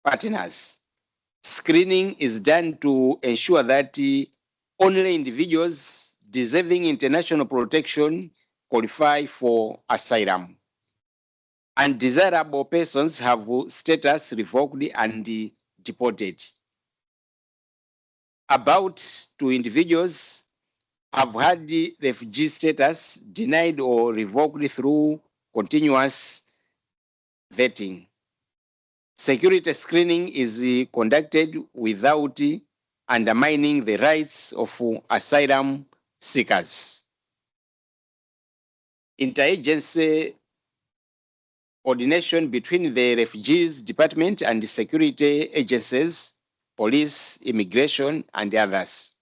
partners. Screening is done to ensure that only individuals deserving international protection qualify for asylum. Undesirable persons have status revoked and deported. About 2 individuals have had the refugee status denied or revoked through continuous vetting. Security screening is conducted without undermining the rights of asylum seekers. Interagency coordination between the Refugees Department and the security agencies, police, immigration, and others.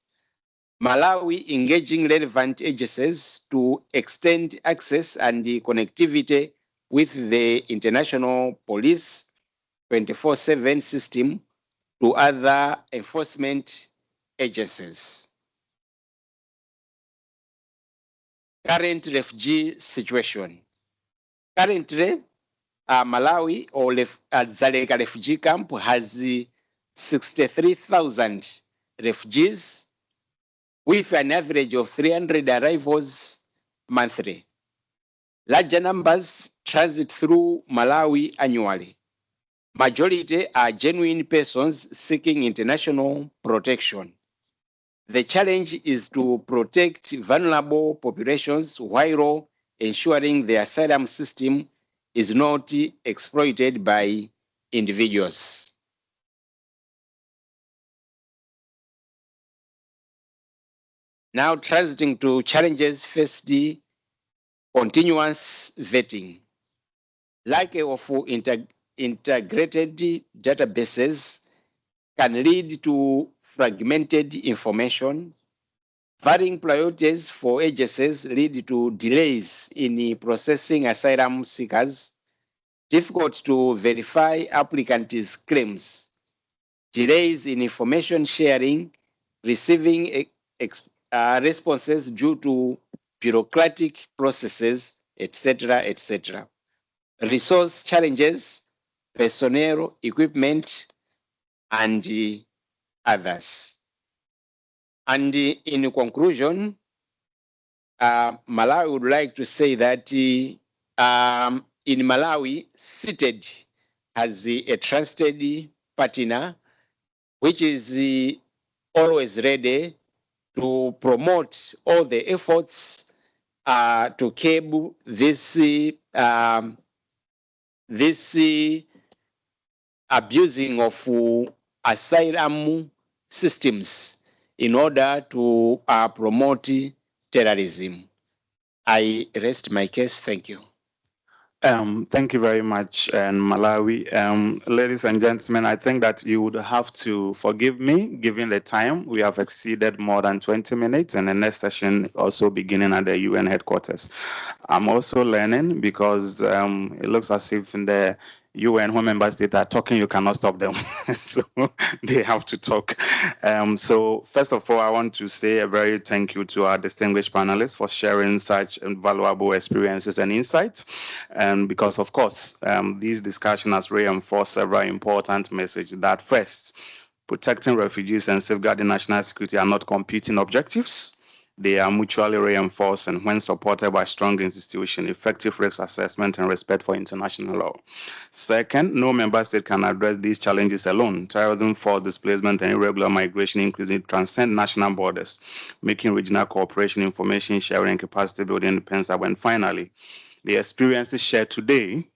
Malawi engaging relevant agencies to extend access and the connectivity with the international police 24/7 system to other enforcement agencies. Current refugee situation. Currently, Malawi or Dzaleka refugee camp has 63,000 refugees with an average of 300 arrivals monthly. Larger numbers transit through Malawi annually. Majority are genuine persons seeking international protection. The challenge is to protect vulnerable populations while ensuring the asylum system is not exploited by individuals. Now transiting to challenges faced, continuous vetting. Lack of integrated databases can lead to fragmented information. Varying priorities for agencies lead to delays in processing asylum seekers. Difficult to verify applicants' claims. Delays in information sharing, receiving responses due to bureaucratic processes, etc., etc. Resource challenges, personnel, equipment, and others. And in conclusion, Malawi would like to say that in Malawi, CTED has a trusted partner which is always ready to promote all the efforts to curb this abusing of asylum systems in order to promote terrorism. I rest my case. Thank you. Thank you very much, Malawi. Ladies and gentlemen, I think that you would have to forgive me, given the time. We have exceeded more than 20 minutes, and the next session also beginning at the UN headquarters. I'm also learning because it looks as if in the UN, when member states are talking, you cannot stop them. So they have to talk. So first of all, I want to say a very thank you to our distinguished panelists for sharing such valuable experiences and insights. And because, of course, this discussion has reinforced several important messages that first, protecting refugees and safeguarding national security are not competing objectives. They are mutually reinforced, and when supported by strong institutions, effective risk assessment, and respect for international law. Second, no member state can address these challenges alone. Terrorism, forced displacement, and irregular migration increasingly transcend national borders, making regional cooperation, information sharing, and capacity building indispensable. And finally, the experiences shared today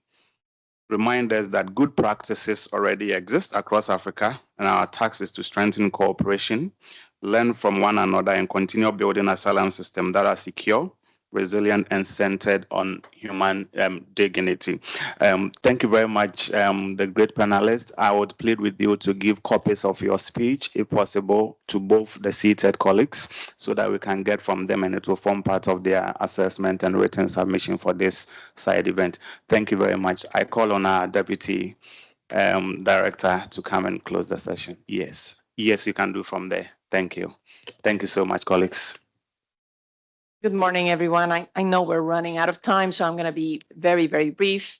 remind us that good practices already exist across Africa, and our task is to strengthen cooperation, learn from one another, and continue building asylum systems that are secure, resilient, and centered on human dignity. Thank you very much, the great panelists. I would plead with you to give copies of your speech, if possible, to both the CTED colleagues, so that we can get from them and it will form part of their assessment and written submission for this side event. Thank you very much. I call on our Deputy Director to come and close the session. Yes, you can do from there. Thank you. Thank you so much, colleagues. Good morning, everyone. I know we're running out of time, so I'm going to be very, very brief.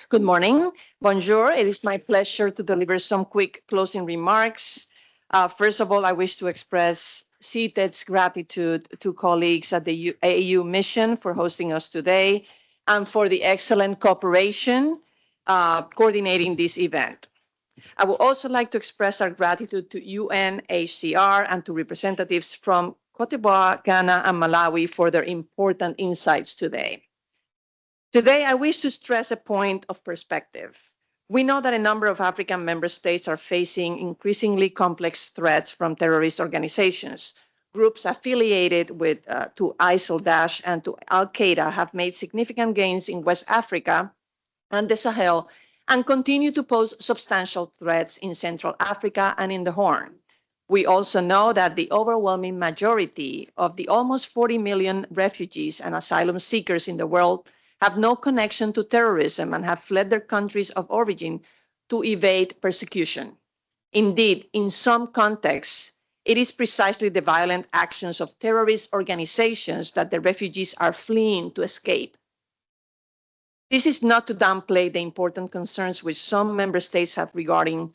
Good morning. Bonjour. It is my pleasure to deliver some quick closing remarks. First of all, I wish to express CTED's gratitude to colleagues at the AU mission for hosting us today and for the excellent cooperation coordinating this event. I would also like to express our gratitude to UNHCR and to representatives from Cote d'Ivoire, Ghana, and Malawi for their important insights today. Today, I wish to stress a point of perspective. We know that a number of African member states are facing increasingly complex threats from terrorist organizations. Groups affiliated with to ISIL-Daesh and to Al-Qaeda have made significant gains in West Africa and the Sahel and continue to pose substantial threats in Central Africa and in the Horn. We also know that the overwhelming majority of the almost 40 million refugees and asylum seekers in the world have no connection to terrorism and have fled their countries of origin to evade persecution. Indeed, in some contexts, it is precisely the violent actions of terrorist organizations that the refugees are fleeing to escape. This is not to downplay the important concerns which some member states have regarding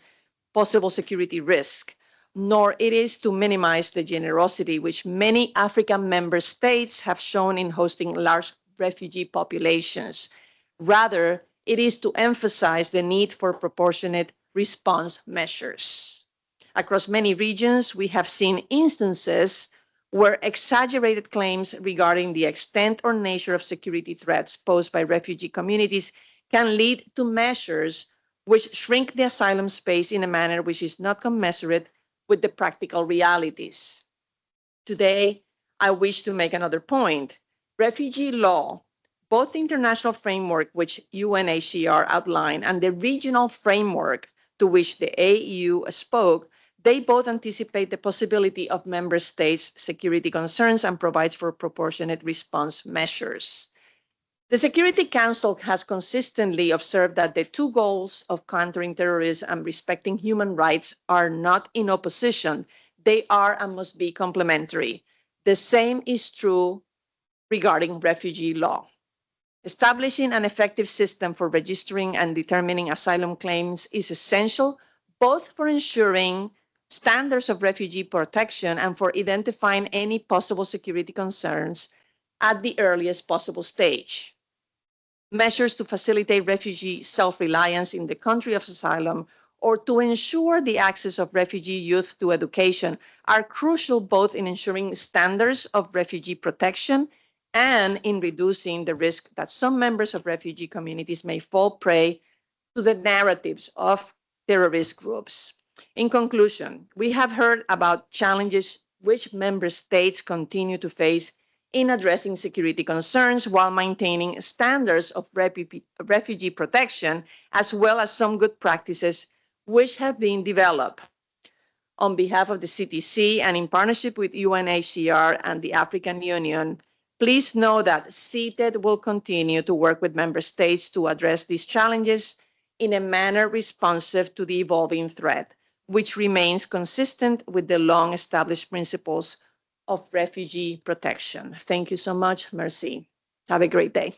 possible security risk, nor it is to minimize the generosity which many African member states have shown in hosting large refugee populations. Rather, it is to emphasize the need for proportionate response measures. Across many regions, we have seen instances where exaggerated claims regarding the extent or nature of security threats posed by refugee communities can lead to measures which shrink the asylum space in a manner which is not commensurate with the practical realities. Today, I wish to make another point. Refugee law, both the international framework which UNHCR outlined and the regional framework to which the AU spoke, they both anticipate the possibility of member states' security concerns and provides for proportionate response measures. The Security Council has consistently observed that the two goals of countering terrorism and respecting human rights are not in opposition. They are and must be complementary. The same is true regarding refugee law. Establishing an effective system for registering and determining asylum claims is essential, both for ensuring standards of refugee protection and for identifying any possible security concerns at the earliest possible stage. Measures to facilitate refugee self-reliance in the country of asylum or to ensure the access of refugee youth to education are crucial both in ensuring standards of refugee protection and in reducing the risk that some members of refugee communities may fall prey to the narratives of terrorist groups. In conclusion, we have heard about challenges which member states continue to face in addressing security concerns while maintaining standards of refugee protection, as well as some good practices which have been developed. On behalf of the CTC and in partnership with UNHCR and the African Union, please know that CTED will continue to work with member states to address these challenges in a manner responsive to the evolving threat, which remains consistent with the long-established principles of refugee protection. Thank you so much. Merci. Have a great day.